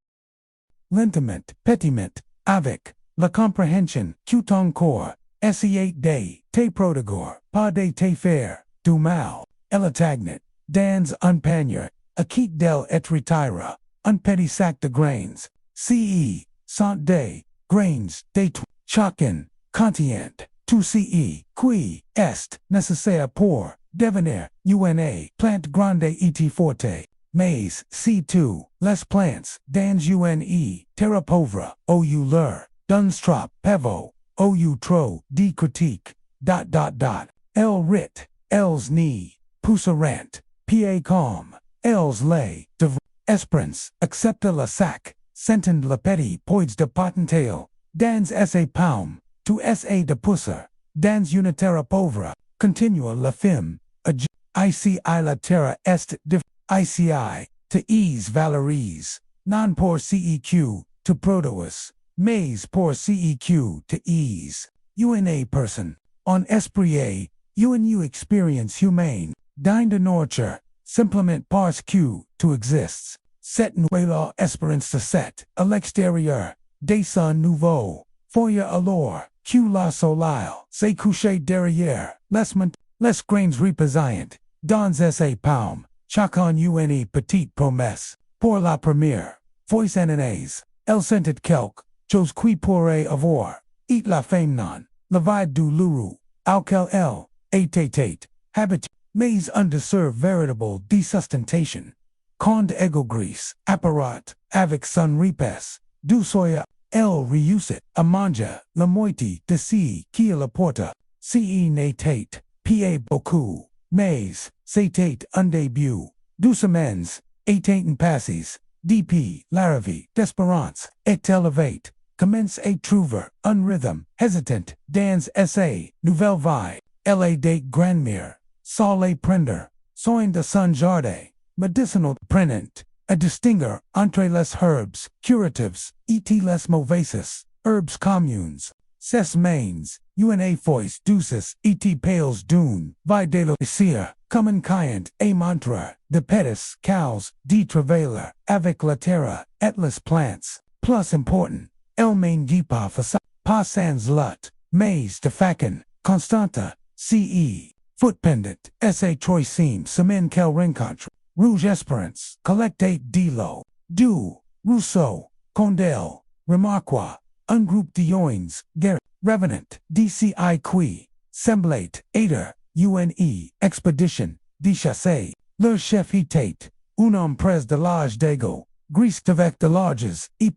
Lentiment, Petiment, Avec, La Comprehension, Qton Corps, Se8 Day, Te Prodigor, Pas de Te Fair, Du Mal, Elatagnat, Dans Unpanier, Akit del et Retira, Unpetty Sac de Grains, Ce, Sant Day, Grains, de Chakin, Continent, Tu Ce, Qui, Est, Necessaire Pour, Devenir, UNA, Plant Grande et Forte, Mais, C2, les plants, dans une, terra pauvre, ou leur, dunstrop, pevo, ou trop, de critique, ... El rit, els ni, poussarant, pa com, els lay, de esperance, accepta la sac, sentend la petit poids de potentail, dans sa palme, tu sa de pousser, dans une terra pauvre, continua la femme, ici la terra est de ici, to ease valorise, non pour ceq, to protous, mais pour ceq, to ease, una person, on esprit, you experience humane, dine de nurture, simplement parce que, to exists, set nuela espérance de set, à l'extérieur, des sun nouveau, foyer alors, que la soleil, s'est couché derrière, les grains reposant, dans sa palme, chacun une petite promesse, pour la première, voice ananas, elle sentit quelque, chose qui pourrait avoir, eat la femme non, la vie du lourou, auquel elle, était, habit, mais underserved veritable desustentation. Quand ego gris, apparat, avec son repas, du soya, elle réussit, à manger, la moitié de ce qui la porta, ce n'était, pa beaucoup, mais, c'était un début, du semaines, étant passes, dp, l'arrivée, d'espérance, est élevée, commence à trouver, un rythme, hésitant, dans sa, nouvelle vie, la de grand-mère, sans les prendre, soin de son jardin, medicinal prenant, à distinguer entre les herbes, curatives, et les mauvaises, herbes communes, ses mains, una fois douces, et pales d'une, vie de la cire, comme caillant, et montre, de pétis, cows, de travailler, avec la terre, et les plants, plus important, el main pas sans lot, mais de facon, constante, ce, footpendant, sa troisième semaine qu'elle rencontre, rouge espérance, collecte de l'eau, du, Rousseau, Condel, remarqua, un groupe de yoins, Guerrier, revenant, dci qui, semblate, aider, une, expedition, de chasse, leur chef était, un homme pres de l'âge d'ego, gris avec de larges, et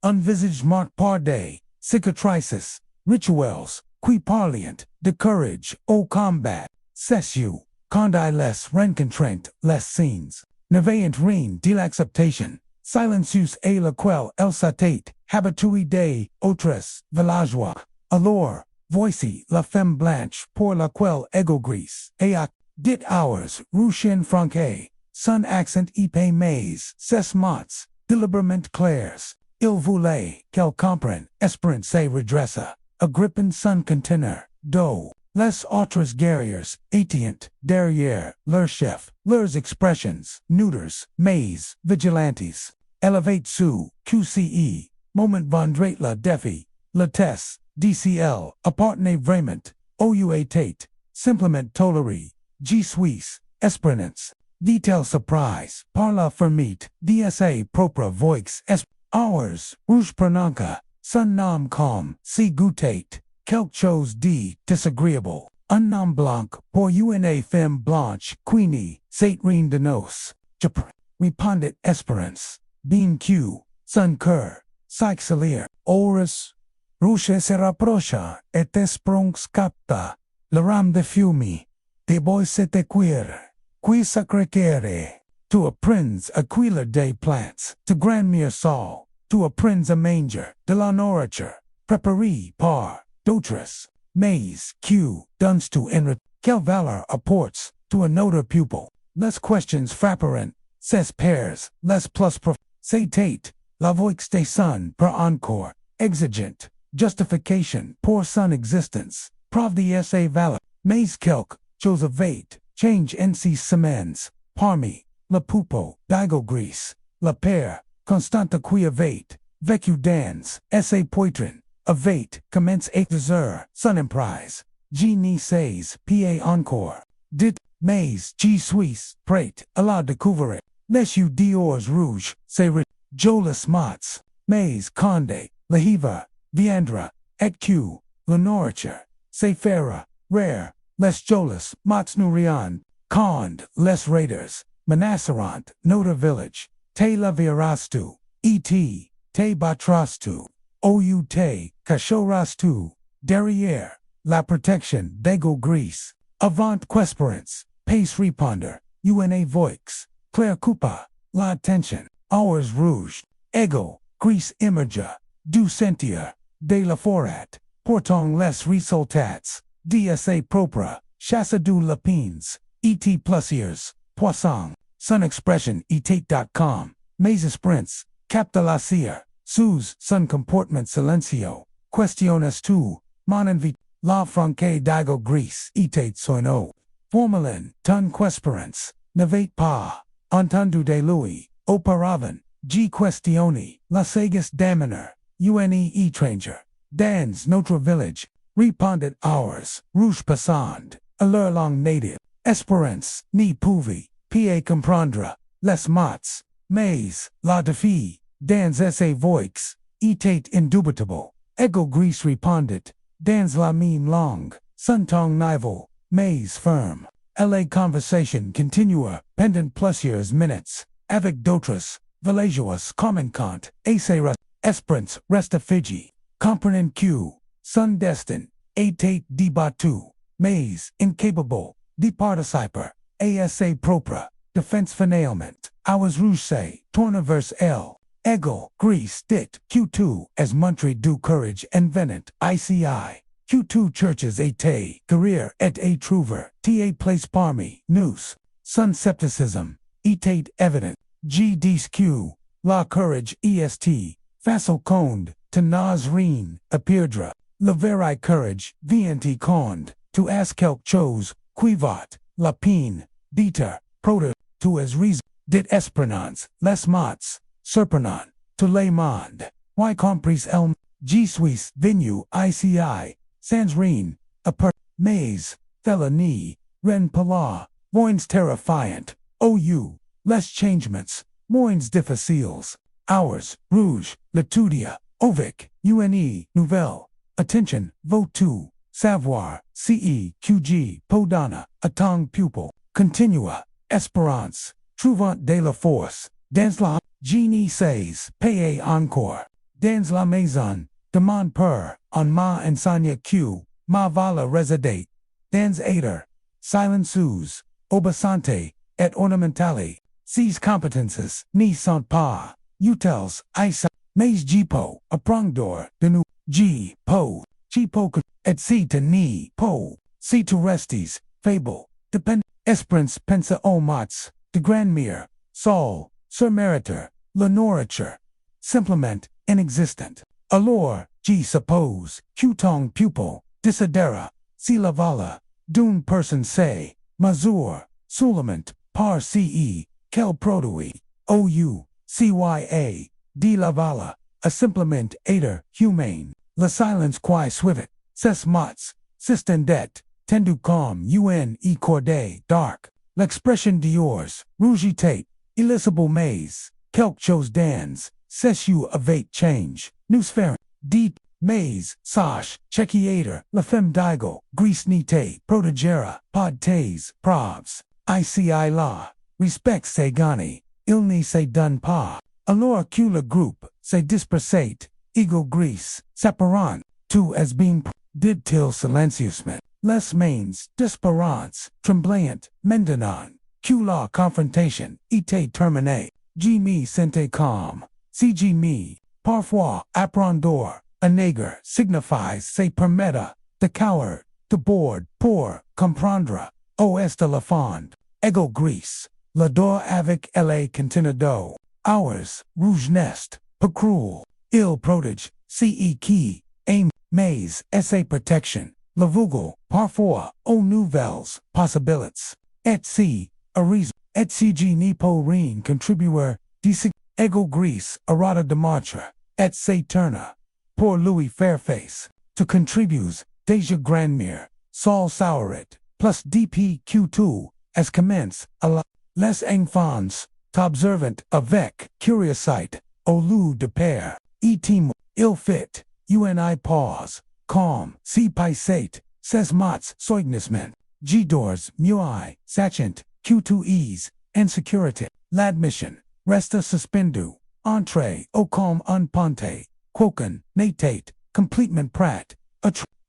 un visage marqué par des cicatrices, rituels, qui parlent, de courage, au combat, cessu, quand ils les rencontrent, les scenes, n'avaient rien de l'acceptation, silencieux et lequel elle s'était, habitué des autres villageois, alors, voici la femme blanche pour laquelle ego gris, et dit hours, ruchen franquet, son accent épais mais, ses mots, délibérément clairs, il voulait qu'elle comprenne, espérance et redressa, agrippin son conteneur, d'eau. Les autres guerriers, étaient, derrière, leur chef, leurs expressions, neuters, mais, vigilantes, élevate sous, QCE, moment vendrait la défi, la tesse, DCL, appartenait vraiment, OUAT, simplement toléré, G Suisse, espérance, detail surprise, par la fermite, DSA propre voix, hours, rouge prononca, son nom comme, si goûtait, quelque chose de disagréable, un nom blanc, pour une femme blanche, queenie, c'est rien de nos, répondit espérance, bien que, son cœur, s'accélère, horas, rouge se rapprocha, et espérance capta, le rame de fumée, des bois s'était cuire, qui s'accréquere, tu apprends à cuire des plants, to grand-mère Saul, tu apprends à manger, de la nourriture, préparée par, d'autres, mais, que, donnes tu en quelle valeur apports, to another pupil, les questions frapparent, ses pairs, les plus c'était, la voix des sons per encore, exigent, justification pour son existence, preuve de sa valeur, mais quelque, chose avate, change en ces semaines, parmi, le pupo, digo gris, le père, constante qui avate, vécu dans, sa poitrin, avate, commence à exercer, son emprise, G ni sais, pa encore, dit, mais, G suisse, prête, à la découvrir, les yeux d'ors rouge, c'est jolis mots, mais, conde, la hiva, viendra, et que, la nourriture, c'est faire, rare, les jolis, mots nourrissant, conde, les raiders, Manasarant, Nota Village, Te Lavirastu, E.T., Te Batrastu, O.U. Te, Kashorastu, Derriere, La Protection, Bego Greece, Avant Quesperance, Pace Reponder, UNA Voix, Claire Coupa, La Attention, Hours Rouge, Ego, Greece Imager, Du Sentier, De La Forat, Portong Les Resultats, DSA Propra, Chassa du Lapines, E.T. Plusieurs, Poisson, Sun Expression, etate.com, Meses Prince, Capta la Cire, Sus, Sun Comportment Silencio, Questiones tu, Monenvit, La Franque Dago Greece, Etate Soino, Formalin, Ton Quesperance, Navate Pa, Entendu de Louis, Operavan, G. Questioni, Las Vegas Daminer, UNE Etranger, Dans Notre Village, Repondent Hours, Rouge Passand, Allure Native, Esperance, Ni Pouvi, P.A. Comprendre, Les Mots, Mais, La Défi, Dans Essay Voix, Etate Indubitable, Ego Greece Repondent, Dans La Meme Long, Suntong Nival, Mais Firm, L.A. Conversation Continua, Pendant Plusieurs Minutes, Avec d'autres, Villageois Commencant, Aceras, Esperance, Resta Fiji, Comprenant Q, Sun Destin, Etate Debatu, Mais, Incapable, Departiciper, ASA Propra, Defense Finalement, Hours Rouge, Tourneverse L, Ego, Greece Dit, Q2, as Montry Du Courage and Venant, ICI, Q2 Churches Ate, Guerrier et a Trouver, TA Place Parmi, Noose, Sun Scepticism, Etate Evident, G. Q, La Courage EST, Facile Conde, Tenaz Reen, Apirdra, Leverai Courage, VNT Conde, to ask Kelk Chose, Quivat, Lapine, Dieter, Proter, to as reason, dit Esprenance, Les Mots, Serpenon, to Le Monde, Y Compris Elm, G. Suisse, Vinu, ICI, Sans Reen, Aper, Mais, Felony, Ren Pala, Moins Terrifiant, OU, Les Changements, Moins Difficiles, Hours, Rouge, Latudia, Ovic, UNE, Nouvelle, Attention, Vote 2, Savoir, CE, QG, Podana, Atong Pupil, Continua, Esperance, Trouvant de la Force, Dans la, Genie Says, Paye Encore, Dans la Maison, Demande Per, on Ma Ensanya Q, Ma Vala Residate, Dans Ader, Silent Sous, Obasante, et Ornamentale, Cs Competences, Ni Sant Pa, Utels, Isa, Mais Jipo, Aprongdor, Denu, G, Po, Chipo, et C to Ni, Po, C to Restes, Fable, Depend, Esperance Pensa O Mots, de Grandmere, Sol, Sir Meritor, Lenoriture, Simplement, Inexistent, Allure, G Suppose, Qtong Pupil, Disidera, C Lavala, Dune Person Say, Mazur, Sulement, Par Ce, Kel Produi, OU, CYA, D Lavala, A Simplement Ader, Humane, La Silence Qui Swivet, Ses Mots, Sistendet, Tendu Com UN E Corday, Dark, L'Expression Diors, Rougi Tape, Elizabeth Mays, Kelk Chose Dans, Sesu Avate Change, Newsfair, Deep, Mays, Sash, Chekiator, La Femme Digo, Greece Nite, Protagera, Pod Tays, Probs, ICI La, Respect Segani, Ilni Se Dun Pa, Allure Cula Group, Se Dispersate, Ego Greece, Separan, Tu as being did till silenciousment, Les Mains, Disparance, Tremblant, Mendenon, Q-Law Confrontation, Ite Termine, G Me Sente Com, CG Me, Parfois, Aprondor, a Nager, signifies Se Permetta, the Coward, the Board, Poor, Comprendre, O Esta la Fond, Ego Greece, La Dor Avec La Contenado, Hours, Rouge Nest, Pacrul, Il Prodige, Ce Key, Aim, Mais, Essay Protection, Lavugel, Parfois, O Nouvelles, Possibilities, et C, a reason, et CG Nipo Reen Contribuer, DC, Ego Greece, Arata Demartre, et Saturna, Poor Louis Fairface, to contributes, Deja Grandmere, Saul Saurit, plus DPQ2, as commence, a la, les enfants, t'observant, avec, curiosite, au lieu de Père, et ill fit, UNI pause, calm, si paisate, ses mots, soignisment, G-doors, mui, sachant, Q2es, insecurity, l'admission, resta suspendu, entree, au calme un ponte, quoken, natate, completement prat,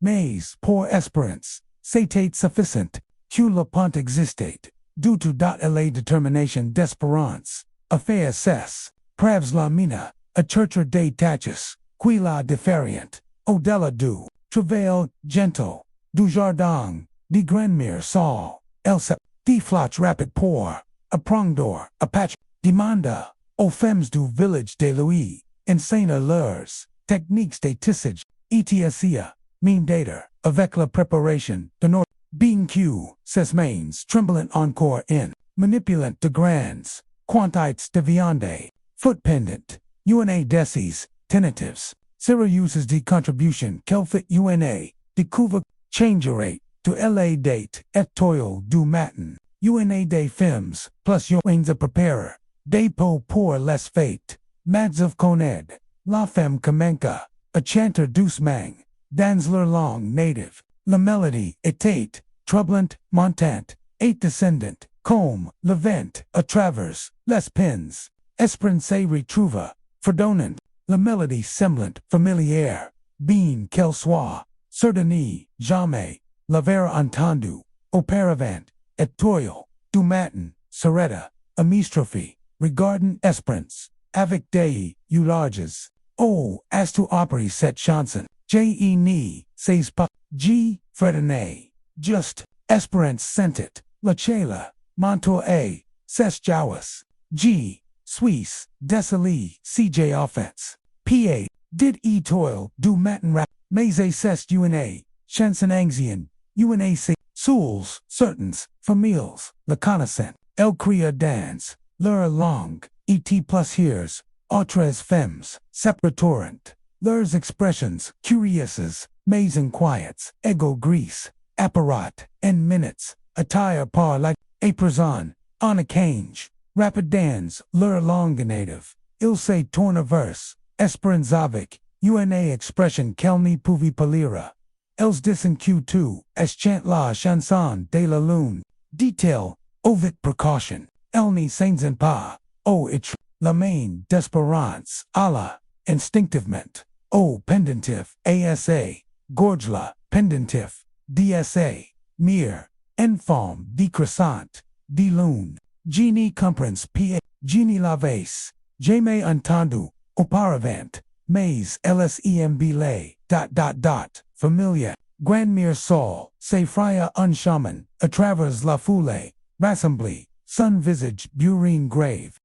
mais, pour espérance, satate sufficient, que le pont existate, due to la determination d'espérance, affaire cesse, pravs la mina, a churcher de tachus, qui la differient, au della du, travail, gentle, du jardin, de grandmere sol, else, de floch rapid pour, a prongdor, Apache, demanda, aux femmes du village de Louis, insane allures, techniques de tissage, etsia, mean data, avec la préparation, de nord, being Q, says mains, tremblant encore in, manipulant de grands, quantites de viande, foot pendant, una decis, tentatives, Sarah uses the contribution, Kelfit una, découvre, changerate, to la date, et toil du matin, una des films, plus yo the preparer, des po pour les fate, mads of coned, la femme kamenka, a chanter douce mang, dansler long native, la melody, etate, troublant, montant, eight descendant, combe, levant, a travers, les pins, espérance retrouva, redonnent, la melody semblant, familière, bien qu'elle soit, certainly, jamais, la vera entendu, auparavant, et toil, du matin, seretta, amistrophe, regardant espérance, avec des euloges, oh, as to opérer cette chanson, je ni, sais pas, G, fredonné, just, espérance sentit, la chela, montour a, ses jawas, G, Suisse, décelé, CJ offense, PA, did e toil, du matin rap, mais ses una, chanson anxian, una c, souls, certains, families, la connaissant, el cria dans, leur long, et plus hears, autres femmes, separatorant, leurs expressions, curiouses, mais inquiets, ego grease, apparat, en minutes, attire par like, a prison, on a cange, rapid dance, leur longonative, il se tourne verse, esperanzavic, una expression kelni pouvi palira, els dicen Q2, es chant la chanson de la lune, detail, ovic precaution, elni saints pas, o it, la main d'espérance, a la, instinctivement, o pendentif, asa, gorgela, pendentif, dsa, mere, enfant, decroissant, de lune, genie comprens pa, genie la vase, jamais entendu, auparavant, mais lsemb lay, familia, grandmere sol, se fraya un shaman, a travers la foule, rassembly, sun visage, burine grave.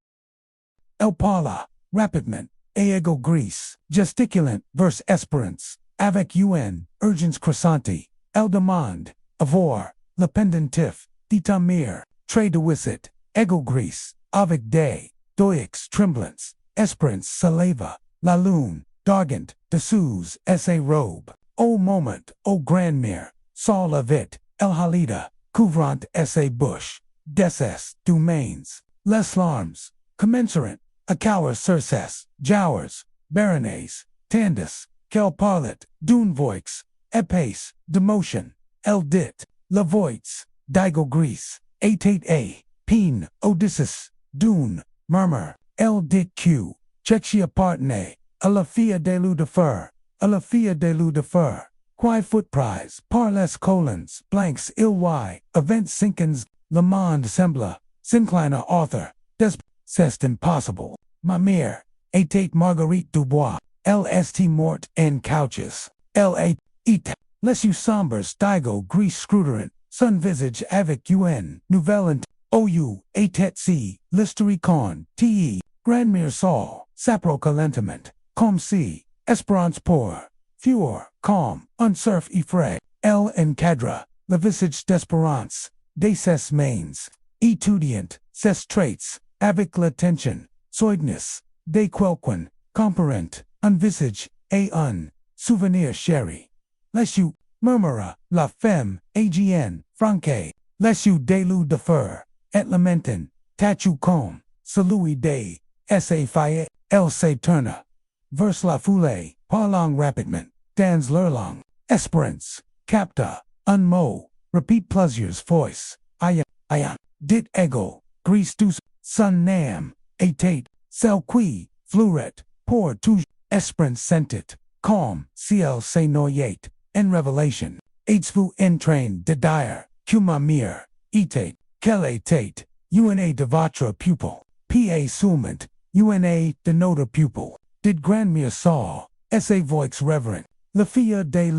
El parla, rapidement, ego gris, gesticulant, verse espérance, avec un, urgence crescenti, el demande, avor, le pendentif, ditamir, tre de wisset, ego gris, avec des, doix tremblance, espérance saleva, la lune, d'argent, dessous, sa robe, au moment, au grandmère, sol la vit, el halida, couvrant sa bouche, deses, domains, les larmes, commensurant, a cower surces, jowers, baronets, tandis, quel parlet, dune voix, epace, demotion, el dit, la voix, digo gris, atate a, peen, odysseus, dune, murmur, el dit q, chexia partene, a la fia de lu de fer, a la fia de lu de fer, quai foot prize, par les colons, blanks il y, event sinkens, le monde sembla, synclina author, des, c'est impossible, ma mère, atate Marguerite Dubois, lst mort en couches, la, et, les you sombres digo gris scruderant, sun visage avec un, nouvellent, ou, atet si, listery con, te, grandmere sol, sapro calentement, comme si, espérance pour, fureur, calm, unsurf effray, el encadre, le visage d'espérance, des ses mains, étudiant, ses traits, avec l'attention, soigness, des quelqu'un, comparent, un visage, un, souvenir chéri. Les you, murmura, la femme, agn, franque, les you de lu de fer, et lamentin, tatu com, celui de, sa faye, el se turna. Verse la foule, parlang rapidement, dans l'urlang, espérance, capta, un mot, repeat pleasure's voice, ayan, dit ego, Greece dus, sun nam, atate, cel qui, fluret, pour toujours, esprit sentit, calm, ciel se noyate, en revelation, aidsvu entrain de dire, cuma mir, etate, quelle tate, una de votre pupil, pa summent, una de notre pupil, did grandmere saw, essa voix reverent, la fille de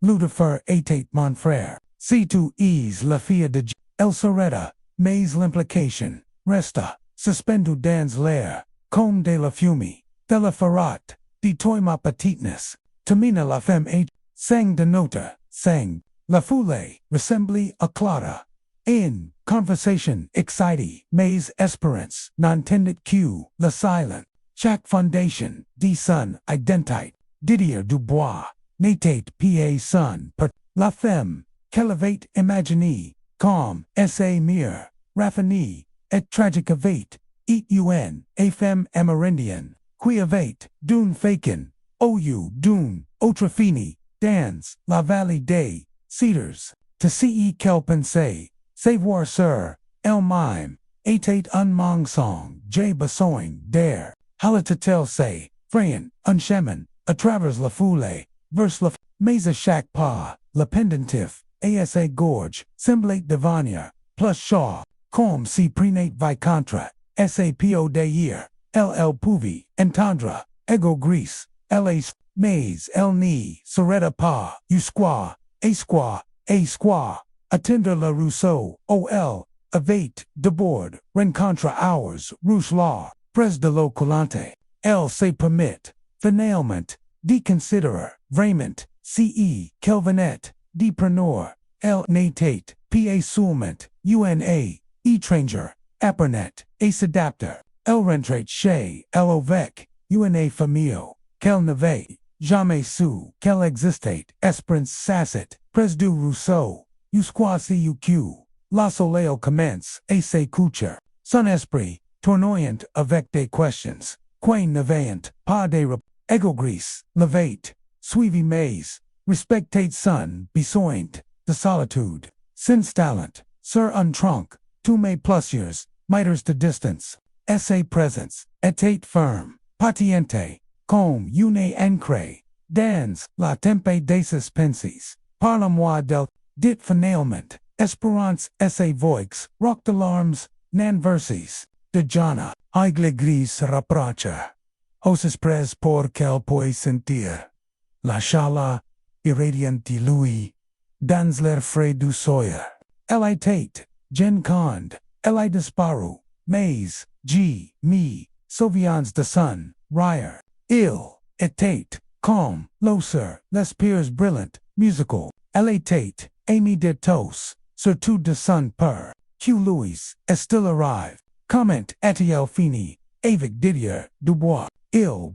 Lucifer atate mon frère, si tu es la fille de el soretta, mais l'implication, resta, suspendu dans l'air, comme de la fumée, de la ferrate, di toi ma petitesse, tamina la femme et, sang de nota, sang, la foule, ressemble à Clara. In conversation, excité, mais espérance, non tendit que, la silent, Chaque fondation, di sun, identite, Didier Dubois, natate pa sun, per, la femme, qu'elevate imagine, calm, sa mir, raffiné, et tragic avate, et un, a femme amérindienne, qui avate, dune faken, ou dune, autre fini, dans, la vallée des, cedars, to ce qu'elle pensait, savoir sur, el mime, atate un mong song, j besoin, der, halatatel say, frayan, un chemin, a travers la foule, vers la mais a chaque pas, la pendentif, asa gorge, semblate devania, plus shaw, comme si prenate vi contra, sapo de hier, ll pouvi, entendre, ego gris, las, mais el ni, soretta pas, usqua, a squaw, attendre la rousseau, ol, avate, debord, rencontre hours, rouge law, pres de lo collante, el se permit, finalement, deconsiderer, vraiment, ce, kelvinet, depreneur, el natate, pa seulement, una, étranger, appernet, ace adapter, el rentrate chez, el ovec, una famille, quel n'avait, jamais su, quel existate, espérance sasset, pres du rousseau, usqua cuq, la soleil commence, ace coucher, son esprit, tournoyant avec des questions, quain n'avant, pas de ego gris, levate, suivi mais, respectate sun, besoint, de solitude, s'installent, sur un tronc, tous mes plusieurs, miters de distance, essa presence, etate firme, patiente, comme une ancre, dans, la tempe des suspenses, parle-moi del, dit finalement, espérance, essa voix, rock d'alarmes, nan verses, de Jana, aigle gris rapprocha, os pres por quel puoi sentir, la chala, irradianti lui, dans l'air frais du soya, li tate, gen cond, li disparu, mais, mi, sauvians de sun, rire, il, et tate, calm, loser, les peers brilliant, musical, li tate, Aimée de tos, surtout de sun per, Q Louis, est still arrive, comment atiel fini, avec Didier, Dubois, il,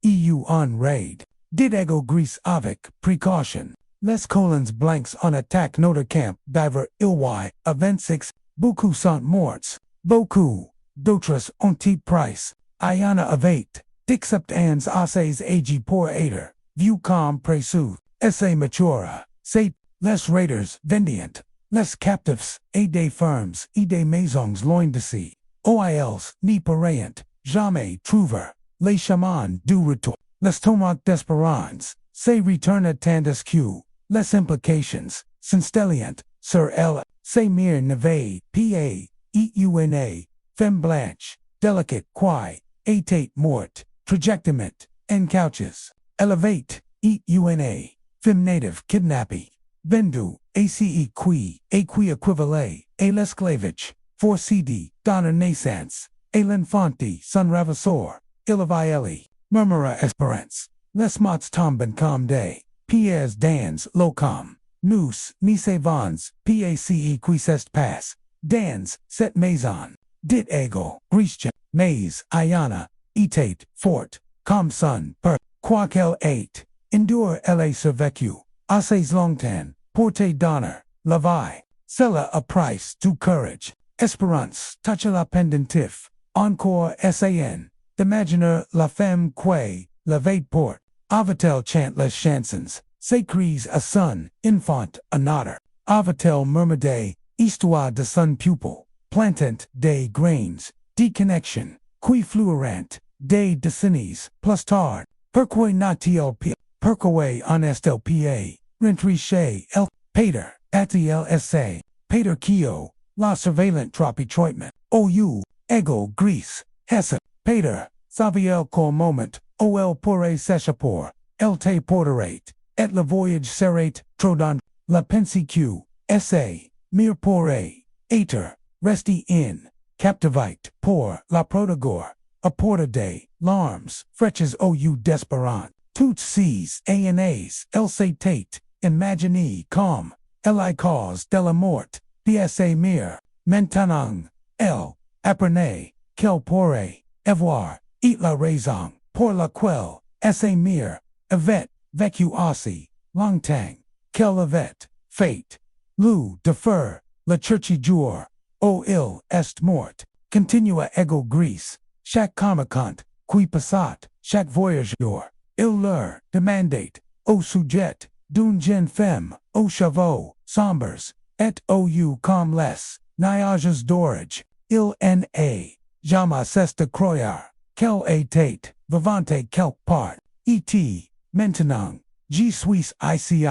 eu on raid, did ego gris avec, précaution, les colons blancs on attaque notre camp, diver il à 26, beaucoup sont morts, beaucoup, d'autres ont price, ayana avate, dixept ans assays agi pour aider, view com présus, essa matura, say, les raiders, vendiant, les captifs, et des firms, et des maisons loin de sea, oils, ni parayant, jamais trouver, les chamans du retour, les tomates d'espérance, se return tandis que, les implications, s'instellient, sur elle, se mir neve, pa, una, femme blanche, delicate, qui, atate morte, trajectement, en couches, elevate, una, femme native, kidnapping, Vendue, ace qui equivalé, a l'esclavage, for cd, donna naissance, a l'infanti, son ravisseur, ilavieli, murmura espérance, les mots tomben comme des, piers dans, locum, nous, nise vans, pace qui s'est passe, dans, cette maison, dit ego, griechen, mais, ayana, etate, fort, comme son, per, quoiqu'elle ait, endure elle survécu, assez longtemps, porte d'honneur, la vie, cela a price du courage, espérance, touche la pendentif, encore san, d'imaginer la femme qui, la veille porte, avatel chante les chansons, s'écrise à son, infant, another, avatel murmure des, histoire de son pupil, plantant, des grains, deconnection, qui fluorant, des décennies, plus tard, perquoi not-il perquoi honestel pa, rentriche el, pater, atlsa, pater kio, la surveillant tropitroitment, ou, ego, Greece, hesse, pater, saviel cor moment, ol pore seshapor, el te porterate, et la voyage serrate, trodon, la pensique, essa, mir pore, ater, resti in, captivite, por, la protagor, a porta de, larms, freches ou desperant, tout sees, anas, el tate, imagine, calm, li cause de la mort, dsa mir, mentanang, el, apernay, quel pore, evoir, eat la raison, pour la quelle, sa mir, evet, vecu ossi, longtang, quel evet, fate, lu, defer, la churchi jour, o il, est mort, continua ego Greece, chaque comicant, qui passat, chaque voyageur, il leur, demandate, au sujet, d'une jeune femme, au chevaux, sombres, et ou comme les, nuages d'orage, il n'a, jamais cesse de croire, quel était, vivante quelque part, et, maintenant, je suis ici,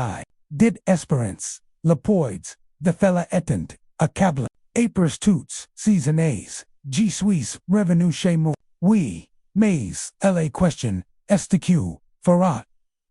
did espérance, le poids, de fella étant, accablant, apers toutes, seasonnées, je suis revenu chez moi, oui, mais, la question, est-ce ferat,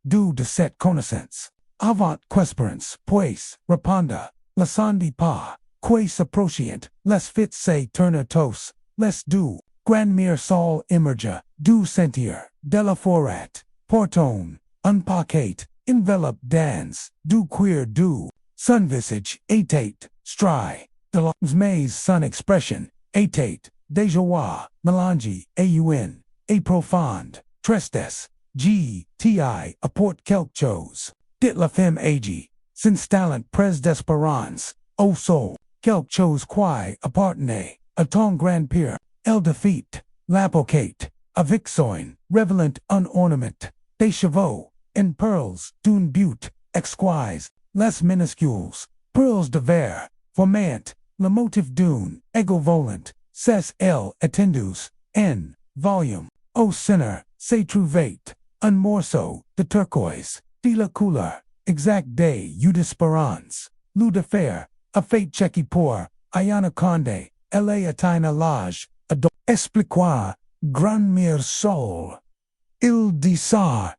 du de cette connaissance, avant qu'espérance, puis, réponda, la sandi pas, que s'approchient, les fit se tournatos, les du, grand mir sol emerge, du sentir, de la forat, porton, unpaquet, envelope dans, du queer du, sun visage, étate, stry, de la mais sun expression, étate, de joie, melange, aun, et profonde, trestes, ti, apport quelque chose, dit la femme agi, s'installant pres d'espérance, au sol, quelque chose qui appartenait, à ton grand-père, el defeat, l'apocate, avec soin, revelant un ornement, des chevaux, in pearls, d'une butte, exquise, les minuscules, pearls de verre, formant, le motif d'une, ego volant, ces el attendus, en, volume, au sinner, se trouvait, un morceau, de turquoise, de la couleur, exact day d'espérance, lou de fer, a fate checky pour, ayana conde, la atina l'âge, ado, expliquoi, grand mir sol, il dit ça,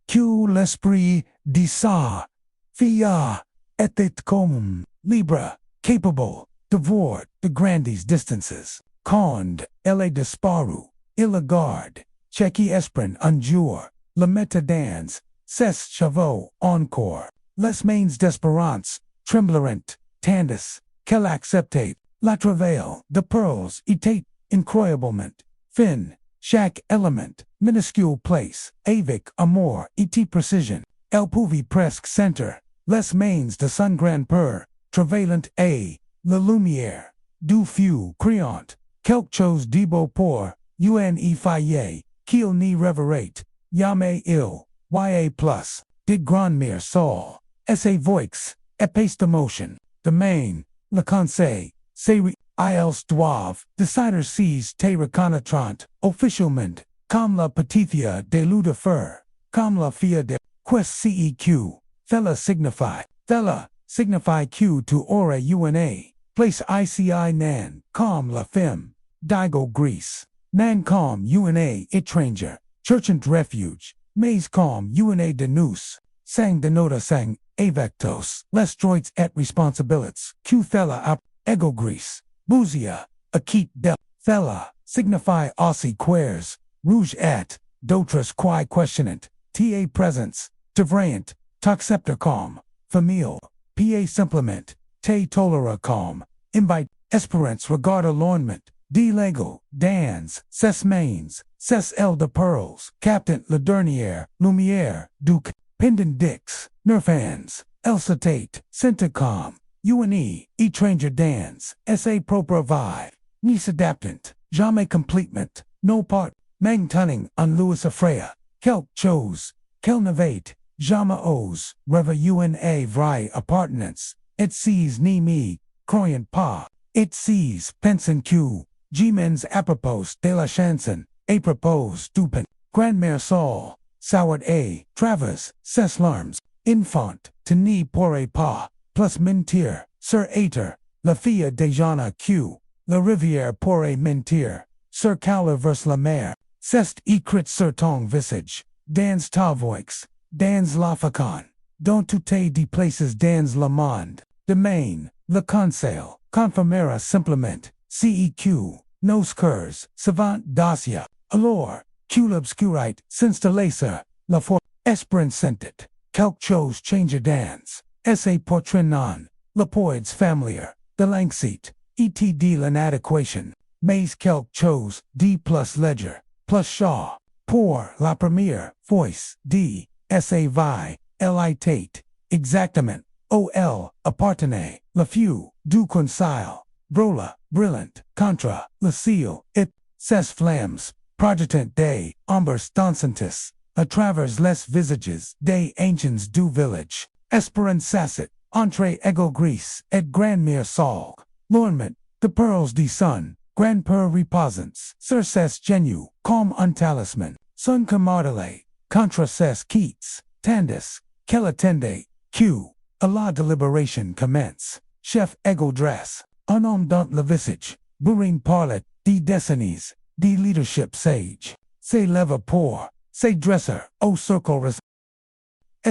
que l'esprit dit ça, fia, était comme, libre, capable, de voir, de grandes distances, conde, elle disparu, il la garde, checky esprit un jour, le metadans, ces chevaux, encore, les mains d'espérance, tremblerant, tandis, qu'elle acceptate, la travail, de pearls, etate, incroyablement, fin, chaque élément, minuscule place, avec amour, et precision, elle pouvait presque center, les mains de son grand-père, travaillant a, la lumière, du feu criant, quelque chose de beau pour, faillet, qu'il n'y reverrait, jamais il, plus, did grand mir sol, sa voix, épaisse d'émotion, de main, le conseil, ils doivent, decider sees te reconnaîtrant, officiellement, comme la petite de l'eau de fer, comme la fille de, quest ceq, thella signify q to ora una, place ici nan, comme la femme, digo Greece, nan comme una étranger, churchant refuge, mais comme una de nous, sang denota sang, avectos, les droits et responsabilités, q thella ap, ego Greece, bouzia, acquit del, thella, signify aussi quers, rouge et, d'autres qui questionnant, ta présence, devriant, t'accepter comme, famille, pa simplement, te tolera comme, invite, espérance regard l'ornement, de lego, dans, ses mains, ses el de pearls, captain le dernier, lumière, duc, pendant dix, nerfans, elsatate, centicom, une, étranger dans, sa propre vive, ni s'adaptant, jamais completement, no part, maintaining en Louis Afreya, quelque chose, quel n'avait, jamais ose, reva una vraie appartenance, et sees ni me, croyant pas, It sees, pension Q, G-mens apropos de la chanson, apropos du pen, grandmère Saul, Soward A, Travers, ses larmes, infant, tenez pour pas, plus mentir, sur Ater, la fille de Jana Q, la rivière pour mentir, sur Cowler vers la mer, c'est écrit sur ton visage, dans ta voix, dans la facon, dans toutes des places dans le monde, domaine, le conseil, confirmera simplement, CEQ, nos cœurs, savant dacia, alors, Q l'obscurite, s'installer, la for, espérance sentit, quelque chose change dance, essai portrait non, le poids familiar, de l'anxiété, etd l'inadequation, mais quelque chose, d plus ledger, plus shaw, pour la première, voice, d, sa vi, lit, exactement, ol, appartenait, la few, du concile, brola, brillant, contra, le seal, it, ses flammes, projetant des, ombres dansantes, à travers les visages des anciens du village, espérance sacet, entre égale gris, et grandmère Saul, l'ornement, the pearls du sun, grand-père reposants, sur ses genoux, comme un talisman, son commodele, contra ses quittes, tandis, qu'elle attendait, Q, à la délibération commence, chef égale dresse, un homme dans le visage, bourrin parlet, des décennies, des leadership sage, c'est lève pour, c'est dresser, au circle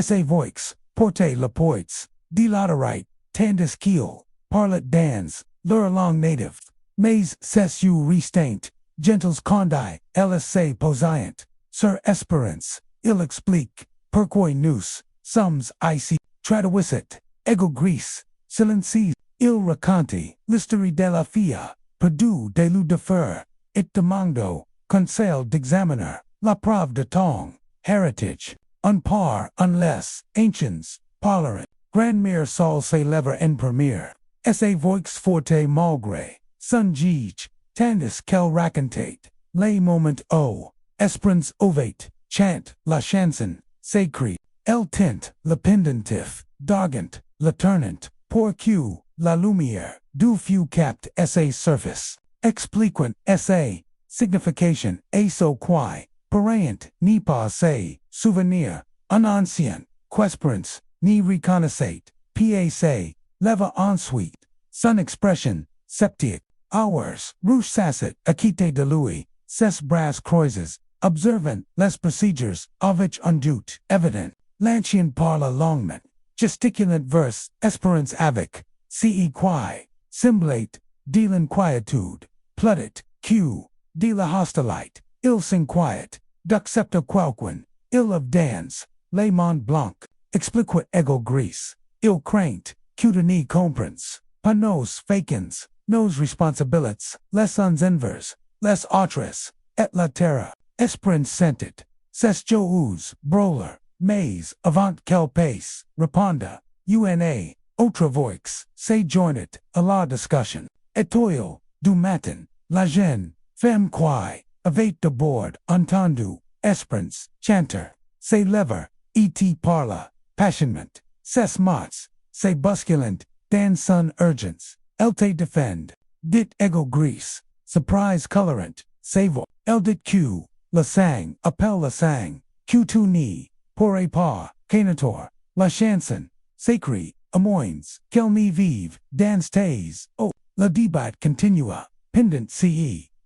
sa voix, porte le poits, de laterite, tandis qu'il, parlet dans, leur langue native, mais c'est you restraint, gentles condae, lsa posant, sur espérance, il explique, pourquoi nous, sommes ici, traduisit, ego gris, silencies, il raconte, l'histoire de la fille, perdu de l'eau de fer, it demando, conseil d'examiner, la preuve de temps, héritage, un par, unless, anciens, parleront, grandmère Saul se lève en première, sa voix forte malgré, son gige, tandis qu'elle racontate, les moments au, espérance ovate, chante, la chanson, s'écrit, elle tint, le pendentif, d'argent, le tournant, pour Q, la lumière, du feu capte sa surface, expliquant sa, signification, so qui, parent, ni pas say, souvenir, un ancien, quesperance, ni reconnaissate, PAC, leva ensuite, son expression, septique, hours, rouge sasset, acquitté de lui, ses bras croises, observant, les procedures, avec un doute, evident, l'ancien parle longuement, gesticulant verse, espérance avec, ce qui, simulate, de l'inquietude, pludit, Q, de la hostilite, il s'inquiète, d'accepter quelqu'un, il of dance, les mont blanc, expliquit ego gris, il craint, Q de ni comprens, pas nos facens, nos responsabilités, les uns envers, les autres, et la terre, espérance sentit, ses joues, broler, mais, avant quel pace, réponda, una, autre voix, se joinit, à la discussion, étoile, du matin, la jeune, femme qui, avait de bord, entendu, espérance, chanter, se lève, et parla, passionnement, ses mots, se bousculant, dans son urgence, elle te défend, dit ego gris, surprise colorant, se voit, elle dit Q, le sang, appelle le sang, Q tu ni, pour pas, canator, la chanson, s'écrit, à moins, qu'elle n'y vive, dans tes, oh, le débat continua, pendant ce,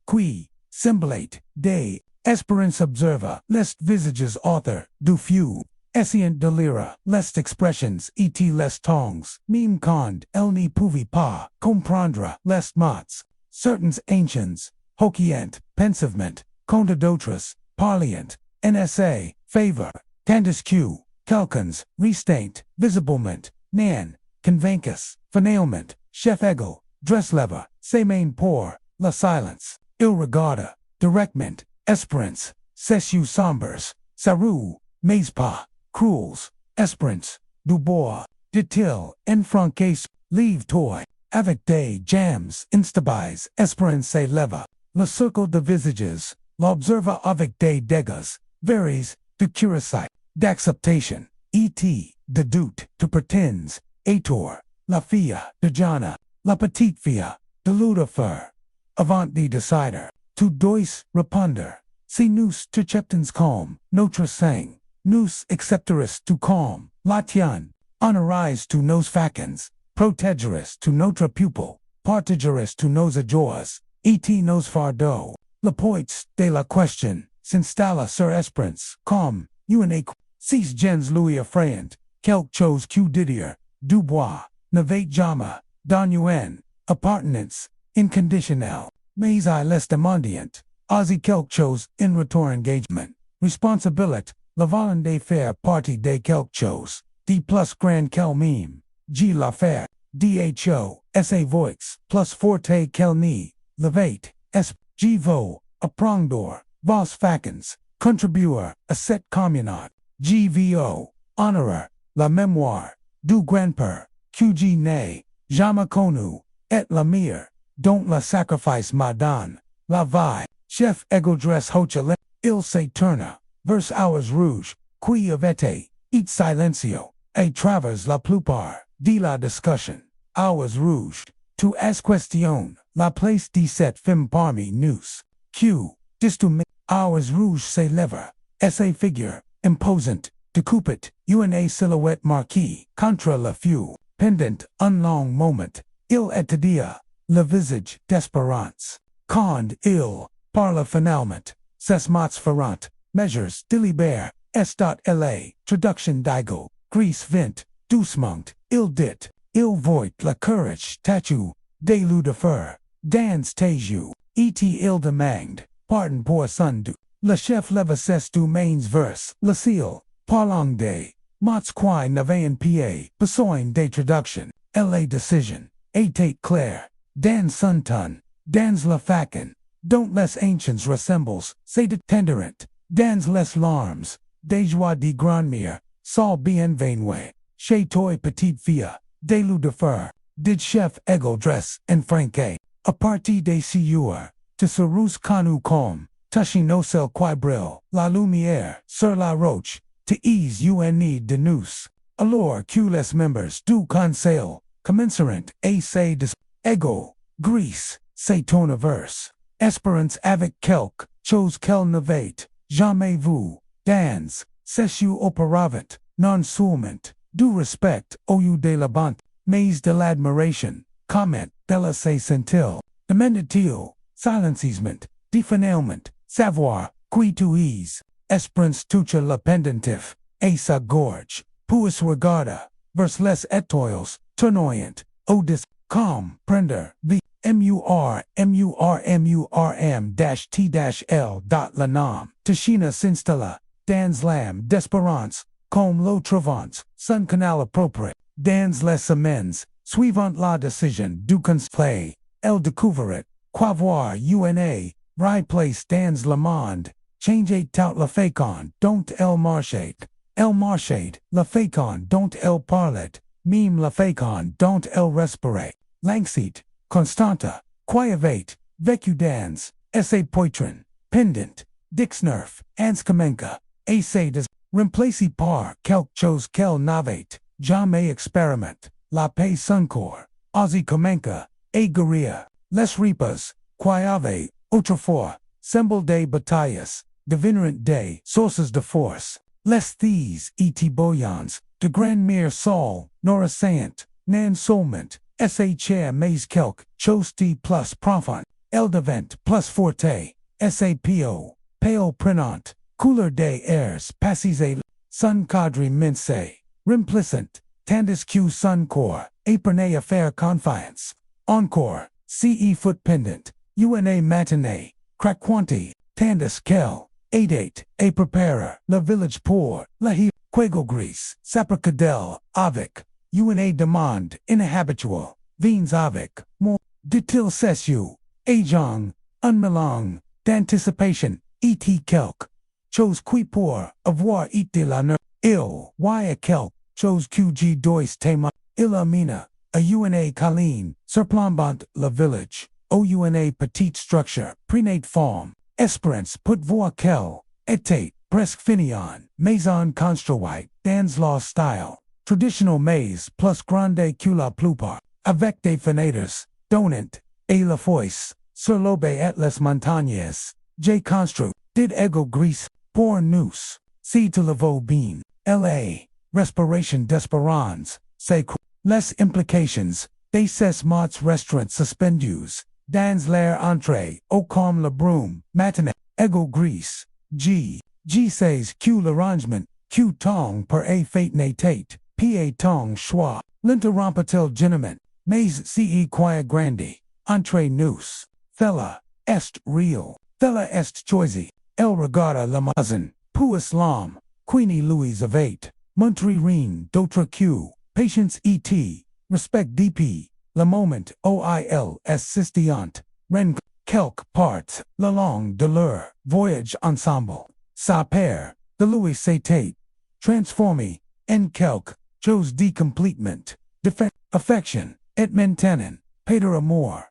qui, simulate, des, espérance observa, lest visages author, du feu, essient delira, lest expressions, et les tongues, meme cond, elle n'y pouvait pas, comprendre, lest mots, certains anciens, hoquient, pensivement, conte d'autres, parliant, nsa, favor, tandis Q, quelqu'un, restant, visiblement, nan, convaincu, finalement, chef égal, dressleva, se main pour, la silence, il regarda, directement, espérance, ses sombres, saru, mais pas, cruels, espérance, du bois, dit-il, en francaise, livre toi, avec des jams, instabis, espérance se leva, le cercle de visages, l'observa avec des dégâts, varies, de curiosité, d'acceptation, et, de doute, de pretends, Ator, la fille, de Jana, la petite fille, de Lucifer, avant the decider, to dois reponder, si nous terceptans calm, notre sang, nous accepteris to calm, latian, honoris to nos facens, protegeris to notre pupil, partageris to nos adores, et nos fardeaux, le poits de la question, s'installa sur espérance, calm, una six gens Louis effrayant, quelque chose que Didier, Dubois, Navate Jama, Donuen, appartenance, inconditionnel, mais I les demandient, Ozzy quelque chose, in retour engagement, responsibilité, la volonté faire partie de quelque chose, D plus grand quel mime, G l'affaire, DHO, SA voix, plus forte quel ni, levate, S, G vo, apprendre, vos facens, contribuer, a set communard, GVO, honorer, la mémoire, du grand-père, QG ne, jamais connu, et la mire, don't la sacrifice madame, la vie, chef ego dress hochele, il se tourna, vers hours rouge, qui avete, et silencio, et travers la plupart, de la discussion, hours rouge, to ask question, la place 17 fim parmi nous, Q, distu me, hours rouge se lève, sa figure, imposant, découpet, una silhouette marquée, contre le feu, pendant un long moment, il étudia, le visage d'espérance, quand il, parle finalement, ses mots ferrant, measures délibère, s.la, traduction d'ego, gris vint, doucement, il dit, il voit la courage tatu, de Lucifer, dans tes yeux, et il demande, pardon pour son du, le chef levaces du mains vers, le ciel, parlant de, mots qui n'avaient pas besoin de traduction, la décision, était claire, dans son ton, dans la façon, dont les anciens ressembles, c'est de tenderant, dans les larmes, des joies de grand-mère, sol bien vainoué, chez toi petite fille, de Lucifer, did chef ego dress en franquet, a partir de sieur, te serus conu com, touching no cel qui brille, la lumière, sur la roche, te ease une de nous, alors que les membres du conseil, commenceront à se des, ego, gris, c'est ton averse, espérance avec quelque, chose qu'elle n'avait, jamais vu, dans, cessu auparavant, non seulement, du respect au lieu de la bonté, mais de l'admiration, comment, de la se sentil, demandait-il, silencement, définilement, savoir, qui tu es, espérance touche le pendentif, et sa gorge, puis regarda, vers les étoiles, tournoyant, audis, comme, prendre, the, murmurm-t-l. La nom, Tachina s'installa, dans l'âme d'espérance, comme l'eau travante, son canal approprié, dans les semaines, suivant la décision du conseil, elle découvrait, qu'avoir una, right place dans le monde, changeait tout le fécond dont elle marchait, le fécond dont elle parlait, même le fécond dont elle respirait, l'anxiété, constante, qui avait, vécu dans, essa poitrin, pendant, dixnerf, anskamenka, essa des, remplacé par quelque chose qu'elle n'avait, jamais expérimenté, la paix son corps, Ozzy Comenka, et Guerrier, les repas, qui avaient, autrefois, semble des batailles, devinrent des sources de force, les thés et bouillons, de grand-mère sol, nourrissant, nan seulement, essa mais quelque chose de plus profond, elle devint plus forte, sapo, pale prenant, couleur des airs passés son cadre mince, remplissant, tandis que son corps, épernay à faire confiance, encore, ce foot pendant, una matinée, craquante, tandis qu'elle, aidait, et prépare, le village pour, la quego gris, sapricadelle, avec, una demande, inhabituelle, vins avec, more, dit-il cessu, agong, unmelong, d'anticipation, et quelque, chose qui pour, avoir et de la ner, il, y quelque, chose que dois tema, illumina, a una colline, surplombant le village, o una petite structure, prenate forme, espérance put voir quelle, était, presque finion, maison construite, dans la style, traditional maze plus grande que la plupart, avec des fenêtres, donnant, A la fois, sur l'aube et les montagnes, J constru, did ego gris, pour nous, C to la veau bean, L.A., respiration d'espérance, c'est les implications, des ses mots restaurant suspendus, dans l'air entrée, au comme la brume, matinée, ego gris, G says Q l'arrangement, Q tong per a fate natate, P.A. tong schwa, l'interrompitel genement, mais ce quia grandi, entre nous, thella, est real, thella est choisi, el regarda la mazen, pou islam, Queenie Louise of 8, Montri Reen d'autre Q, patience et, respect DP, le moment oil assistant, ren quelque part, la langue de leur, voyage ensemble, sa Père, de Louis Satate, transformé, en quelque, chose de completement, affection, et maintenant, Peter amour,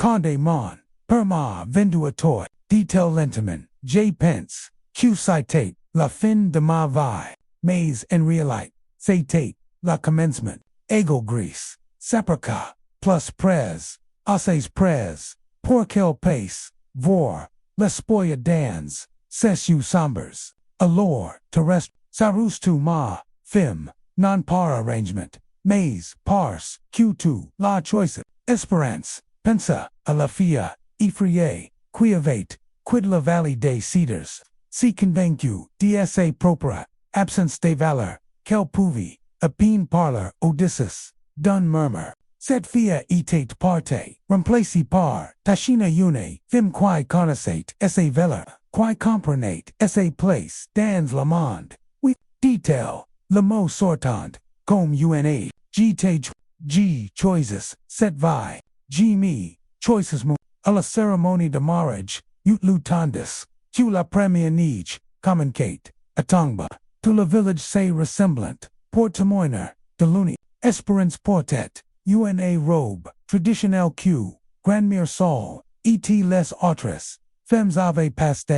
Condé mon, per ma Vendue à toi, detail lentement, J pence, Q citate, la fin de ma vie, mais en réalité, Satate, la commencement, ego gris, saprica, plus prez, assez prez, pour quel pace, vor, l'espoir dans, ses sombres, alors, terrestre, sarus tu ma, fim, non par arrangement, mais, pars, Q2, la choice, espérance, pensa, à la fia, effrayé, qui avate, quid la vallée des cedars, si convaincu, dsa propra, absence de valeur, quel pouvi, a peen parlor, Odysseus, dun murmur, sed fia etate parte, remplaci par, tachina une, fim qui connaissate, essa vela, qui comprenate, essa place, dans le monde, with, detail, le mot sortant, comme una, G choices, set vi, G me, choices mu, a la cérémonie de marriage, ut lutandis, tu la première niche, communicate, atongba, to la village say ressemblant, pour témoigner, de l'uni, espérance portet, una robe, traditionnel Q, grandmere sol, et les autres, femmes ave paste,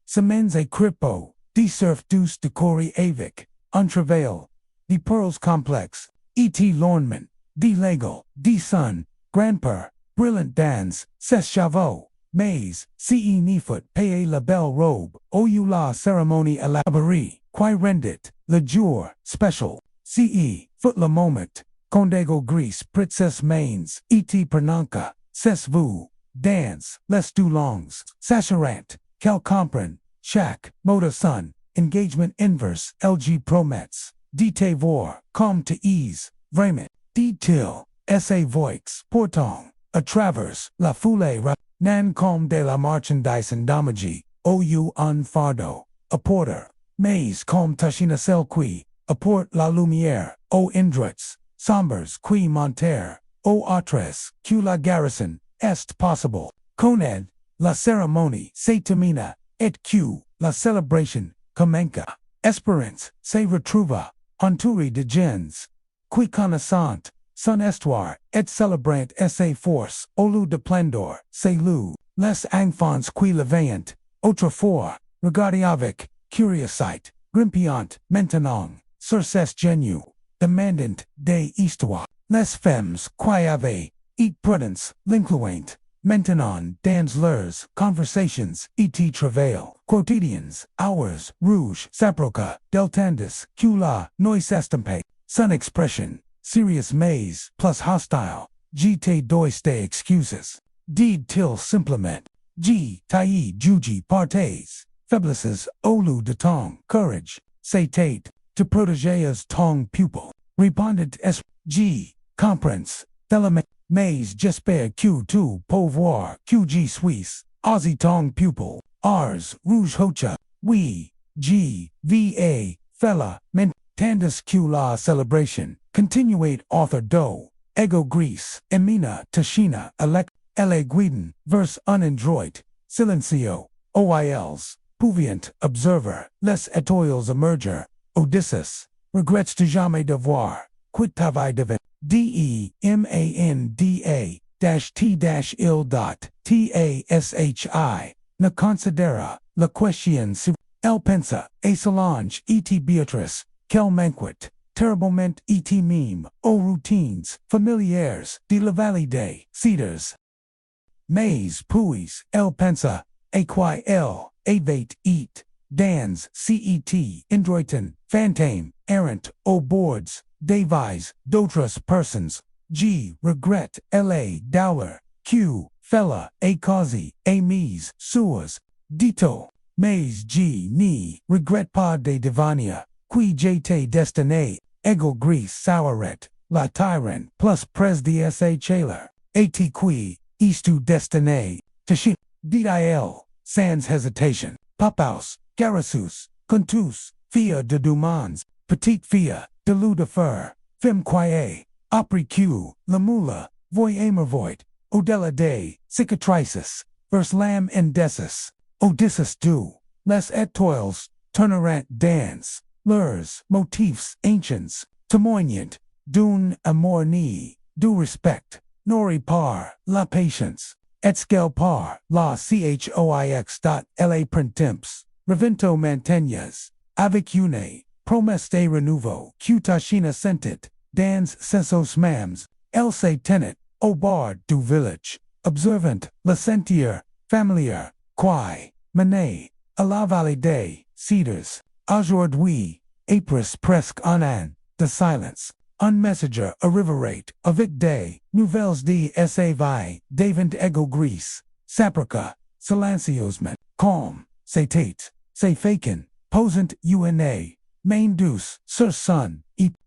semens et cripo, de surf douce de cori avic, un travail, de pearls complex, et l'ornement, de legal, de sun, grandpère, brilliant dans, ses chevaux, mais, ce nifut paye la belle robe, ou la cérémonie élaborée, qui rendit, le jour, special, ce, foot le moment, condego gris princess mains, et pernanca, ses vous, dans, les deux longs, sacharant, quel comprend, chaque, moda sun, engagement inverse, LG promets, dite vor, comme to ease, vraiment, detail, sa voix, pourtant, a travers, la foule, nan comme de la marchandise en damagie, ou un fardeau, a porter, mais comme tachina celle qui, apporte la lumière, o indrets, sombres qui monter, o autres, que la garrison, est possible, coned, la cérémonie, se termina, et que, la célébration, commença, espérance, se retrouva, entouré de gens, qui connaissant, son histoire, et célébrant sa force, au lieu de splendor, c'est lui, les enfants qui le veillant, autrefois, regardez avec, curiosité, grimpiant, maintenant, sur ces genoux, demandant, des histoires, les femmes qui avaient, et prudence, l'incluant, maintenant, dans leurs conversations, et travail, quotidiens, hours, rouge, saproca, deltandis, que la, noise estampe, son expression, serious mais, plus hostile, te dois de excuses, deed till simplement, taillis jugi partes, faiblesses, au lieu de temps, courage, c'est tate, to protéger ton pupil, répondit comprends, thelame, mais j'espère que tu peux voir que je suis, aussi ton pupil, ars, rouge hocha, oui, va, fella, ment, tandis que la célébration, continuate author do, ego gris, emina, tachina, elect, ele guiden, verse unendroit, silencio, oils, pouviant, observer, les étoiles emerger, Odysseus, regrets de jamais devoir, quid travail devant, demanda-t-il.tashi, ne considera, la question si, el pensa, et Solange, et Beatrice, quel manquet, terriblement et mime, aux routines, familières, de la vallée des cedars. Mais, puis, el pensa, aqui el, avate, eat, dans, cet, indroiton, fantame, errant, o boards, devise, d'autres persons, g, regret, la, dowler, q, fella, a causi, a mise, suas, dito, mais g, ni, regret pas de divania, qui jete destine, ego gris sauret, la tyrant, plus pres dsa chaler, at qui, istu destine, tashin, dil, sans hesitation, papaus, garasus, contus, fia de dumans, petite fia, de ludifer, fem quae, opri q, lamula, voi amervoit, odella de, cicatrices, vers lam indecis, Odysseus do, les et toils, tolerant dans, leurs, motifs, anciens, témoignant, d'un amour ni, du respect, nori par, la patience, et scel par, la choix dot la printemps, revento mantegnas, avec une, promesse de renouveau, que tachina sentit, dans sensos mams, el se tenet, au bard du village, observant, le sentier, familiar, quai, manet, à la vallée des cedars, aujourd'hui, Apris presque un an, de silence, un messenger arriverate, avec des nouvelles de sa vie, davant ego gris, saprica, silenciosement, calm, c'est tate, c'est faken, posant una, main douce, sur son,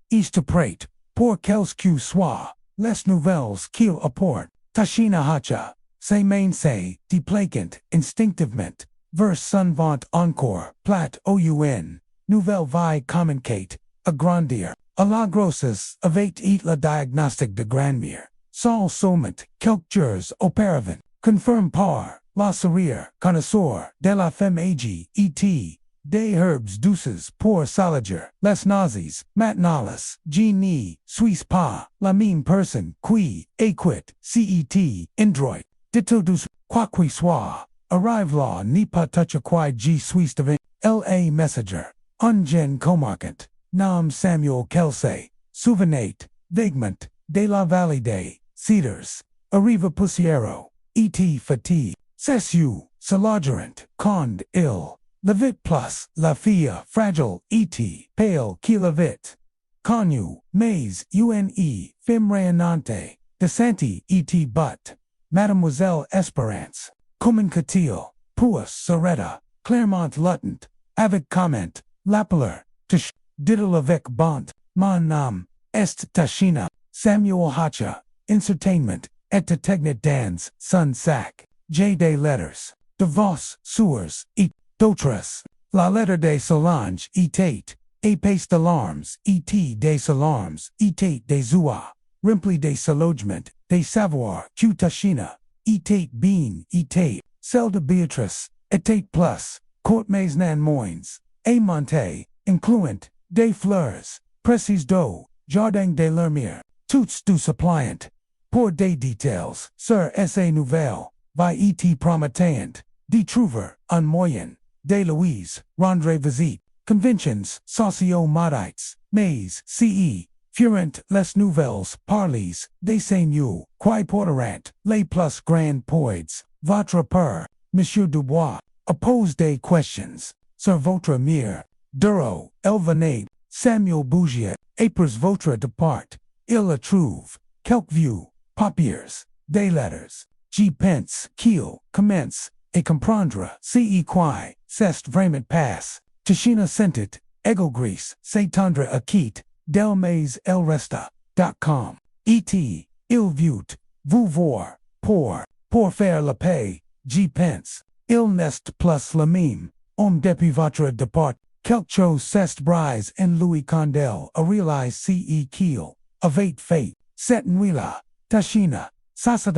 east prate, pour quelque soit, les nouvelles qu'il apporte, tachina hacha, c'est main say, déplacant, instinctivement, vers son vent encore, plat oun, nouvelle vie communicate, agrandir, à la grossesse, avec et la diagnostic de grandmère, sans soment, quelques jours auparavant, confirme par, la sourire, connoisseur, de la femme agi, et, des herbes douces pour saliger, les nazis, matnalis, genie, suis pas, la même personne, qui, equit, cet, indroit, ditto douce, quoi que soit, arrive là, ni pas touch qui g suis devant, la messenger, ungen comarquant, nam Samuel Kelsey, souvenate, vaguement, de la vallée des cedars, arriva pusiero, et fatigue, cessu, salagerant, cond, ill, levit plus, la fille, fragile, et, pale, qui levit, connu, mais, une, femme rayonnante, descenti, et but, Mademoiselle Esperance, communicatil, puis Soretta, Clermont Lutant, avec comment, Lapler, Tish, diddle avec bont, mon nom, est Tachina, Samuel Hacha, Entertainment, et tegnet dans, son sac, J. des letters, de vos, sewers, et, d'autres, la lettre de Solange, et tate, et pace d'alarmes, et des alarmes, et des oies, rimpli des salogement, des savoir, que Tachina, et bean, et celle de Beatrice, et plus, court mais nan moins, et monte, incluant, des fleurs, précises d'eau, jardin de l'hermire, toutes du suppliant, pour des details, sur sa nouvelle, vi et promettant, de trouver, un moyen, de Louise, rendre visite, conventions, socio-modites, mais, ce, furent les nouvelles, parlez, des seigneurs, qui porteront, les plus grands poids, votre père, Monsieur Dubois, oppose des questions, sur votre mire, Duro, Elvenade, Samuel Bougier, Apres votre depart, il la trouve, quelques vues, papiers, des letters, G. Pence, Kiel, commence, et comprendre, ce qui, c'est vraiment passe, Tachina sentit, ego gris, s'étendre acquit, del mais el resta, .com, et, il veut, vous voir, pour faire la paix, G. Pence, il n'est plus le même, depuis votre départ, quelque chose s'est brise en Louis Condel a réalise ce qu'il, avait fait, cette nuit-là, Tachina, s'assit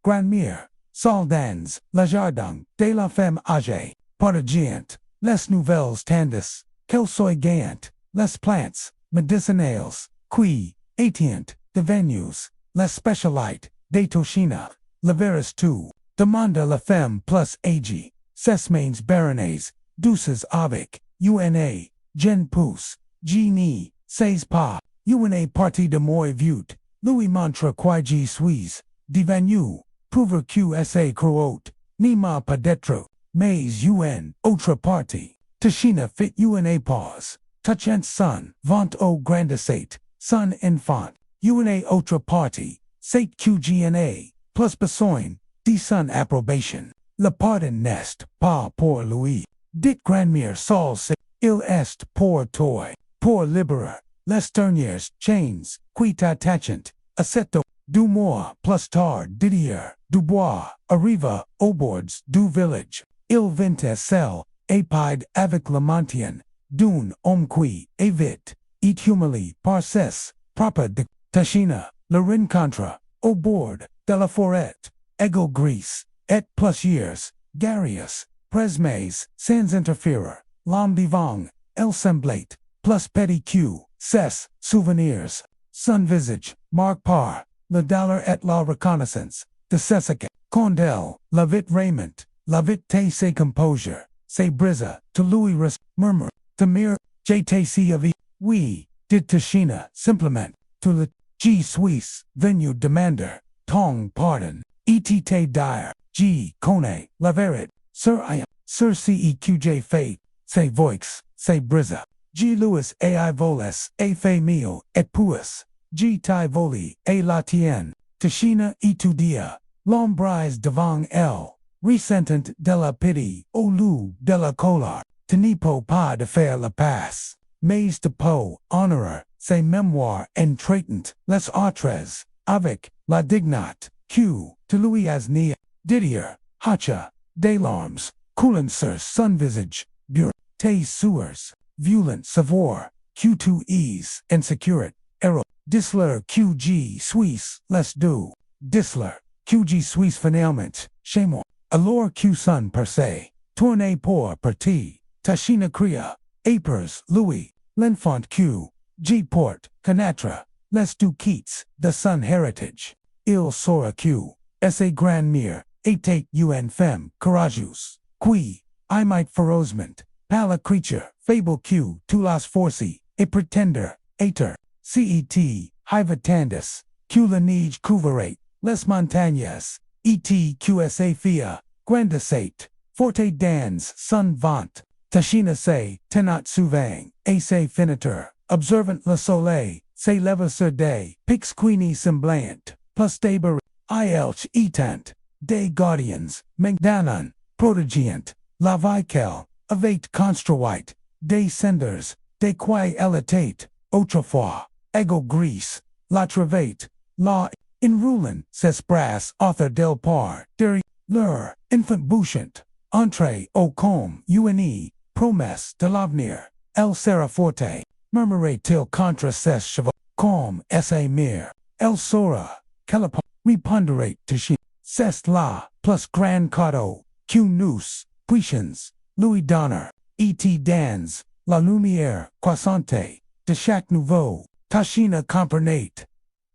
grandmère, soldans, le jardin, de la femme âgée, partageant, les nouvelles tendis, qu'elles soient gayantes, les plantes, medicinales, qui, atient, devenus, les spécialités, de Toshina, le verus tout, demande la femme plus âgée, ses mains baronnes, douces avec, una, gen pousse, genie, sais pas, una partie de moi vute, Louis montre qui je suis, devenu, Prouver QSA Croate, Nima Padetro, Mais UN, Autre Party, Tashina Fit UNA Pause, Touchant Son, Vent au Grandissate, Son Enfant, UNA Autre Party, Sate QGNA, Plus Besoin, D Son Approbation, Le Pardon Nest, Pa Pour Louis, Dit Grandmere Sol Se, Il Est Pour Toy, Pour Liberer, Les Derniers Chains, Quita Tachant, Assetto, Du More, Plus Tard Didier, Dubois, Arriva, Obords, Du Village, Il Vintes Cell, Apide avec Lamontian, Dune, Omqui, Evit, Eat Humili, Parces, Proper de Tashina, Le Rencontre, Au Bord, de la Forêt, Ego Greece, Et Plus Years, Garius, Presmes, Sans Interferer, L'Homme Divang, El Semblate, Plus Petit Q, Cess, Souvenirs, Sun Visage, Mark Parr, Le Dollar et la Reconnaissance, De Sessica, Condel, La Vit Raiment, La Vite Se Composure, Se Briza, To Louis Res, Murmur, To Mir, JTC of E, We, Did Tashina, Simplement, To Le, G Suisse, Venue Demander, Tong Pardon, Et Dire, G Kone, La Verit, Sir I am, Sir CEQJ Fate, Se Voix, Se Briza, G Louis AI Voles, A Fe Mio, Et Puis, G Tai Voli, A La Tienne, Tashina Etudia, Lombrise Devang L, Resentant de la Pity, Olu de la Colar, Tenipo Pas de Faire la Passe, Mais de Po, Honorer, Ses Memoires en Traitant, Les Autres, Avec, La Dignat, Q, to Louis Asnia, Didier, Hacha, Delarms, Coulinsers Sun Visage, Bure, Te Sewers, Violent Savoir, Q2Es, Insecurate, Ero, Disler QG Suisse, Les Deux, Disler, QG Suisse Finalement, Chamon, Alors Q Sun Per Se, Tourne Pour Parti, Tashina Cria, Apers, Louis, L'Enfant Q, G Port, Canatra, Les Deux Keats, The Sun Heritage, Il Sora Q, S.A. Grand Mire, Etate UN Femme, Courageous, Qui, I Might Ferozement, Pala Creature, Fable Q, Tulas Forci, A Pretender, Ater, CET, Hivatandus, Q Lanige Couverate, Les Montagnes, E.T. QSA Fia, Grandisate, Forte Dans, Sun Vant, Tashina Se, Tenat Souvang, Ace Finiteur, Observant Le Soleil, Se Levasseur Day, Pix Queenie Semblant, Plus Deber, Ilch Etant, Day Guardians, Megdanon, Protegiant, La Vikel, Avate Constrawite, Day Senders, De Quai Elitate, Autrefois, Ego Greece, La Travate, La Inrulan, Cespras, Author Del Par, Derry, Lur, Infant Bouchant, Entree, Au Com, UNE, Promesse de l'Avenir, El Seraforte, Murmure Till Contra Ses Cheval, Com, S.A. Mir, El Sora, Kelapa, Reponderate Tishin, Cest La, Plus Grand Cadeau, Q Nous, Puissance, Louis Donner, E.T. Dans, La Lumière, Croissante, De Chaque Nouveau, Tashina Compernate,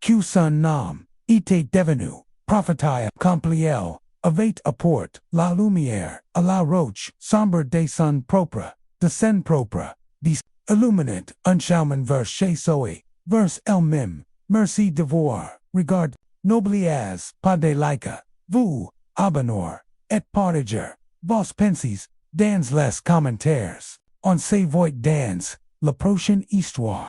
Q Sun Nam, E.T. Devenu, Prophetia Compliel, Avate Apport, La Lumière, A La Roche, Sombre des Sun Propre, De Sen Propre, Dis, Illuminate, Unschauman Verse Chez Soe, Verse El Mim, Merci Devoir, Regard, Nobly as, Pas de Laika, Vous, Abonor, Et Partiger, Vos Pensis, Dans les Commentaires, On Se Voit Dans, La Prochaine Histoire.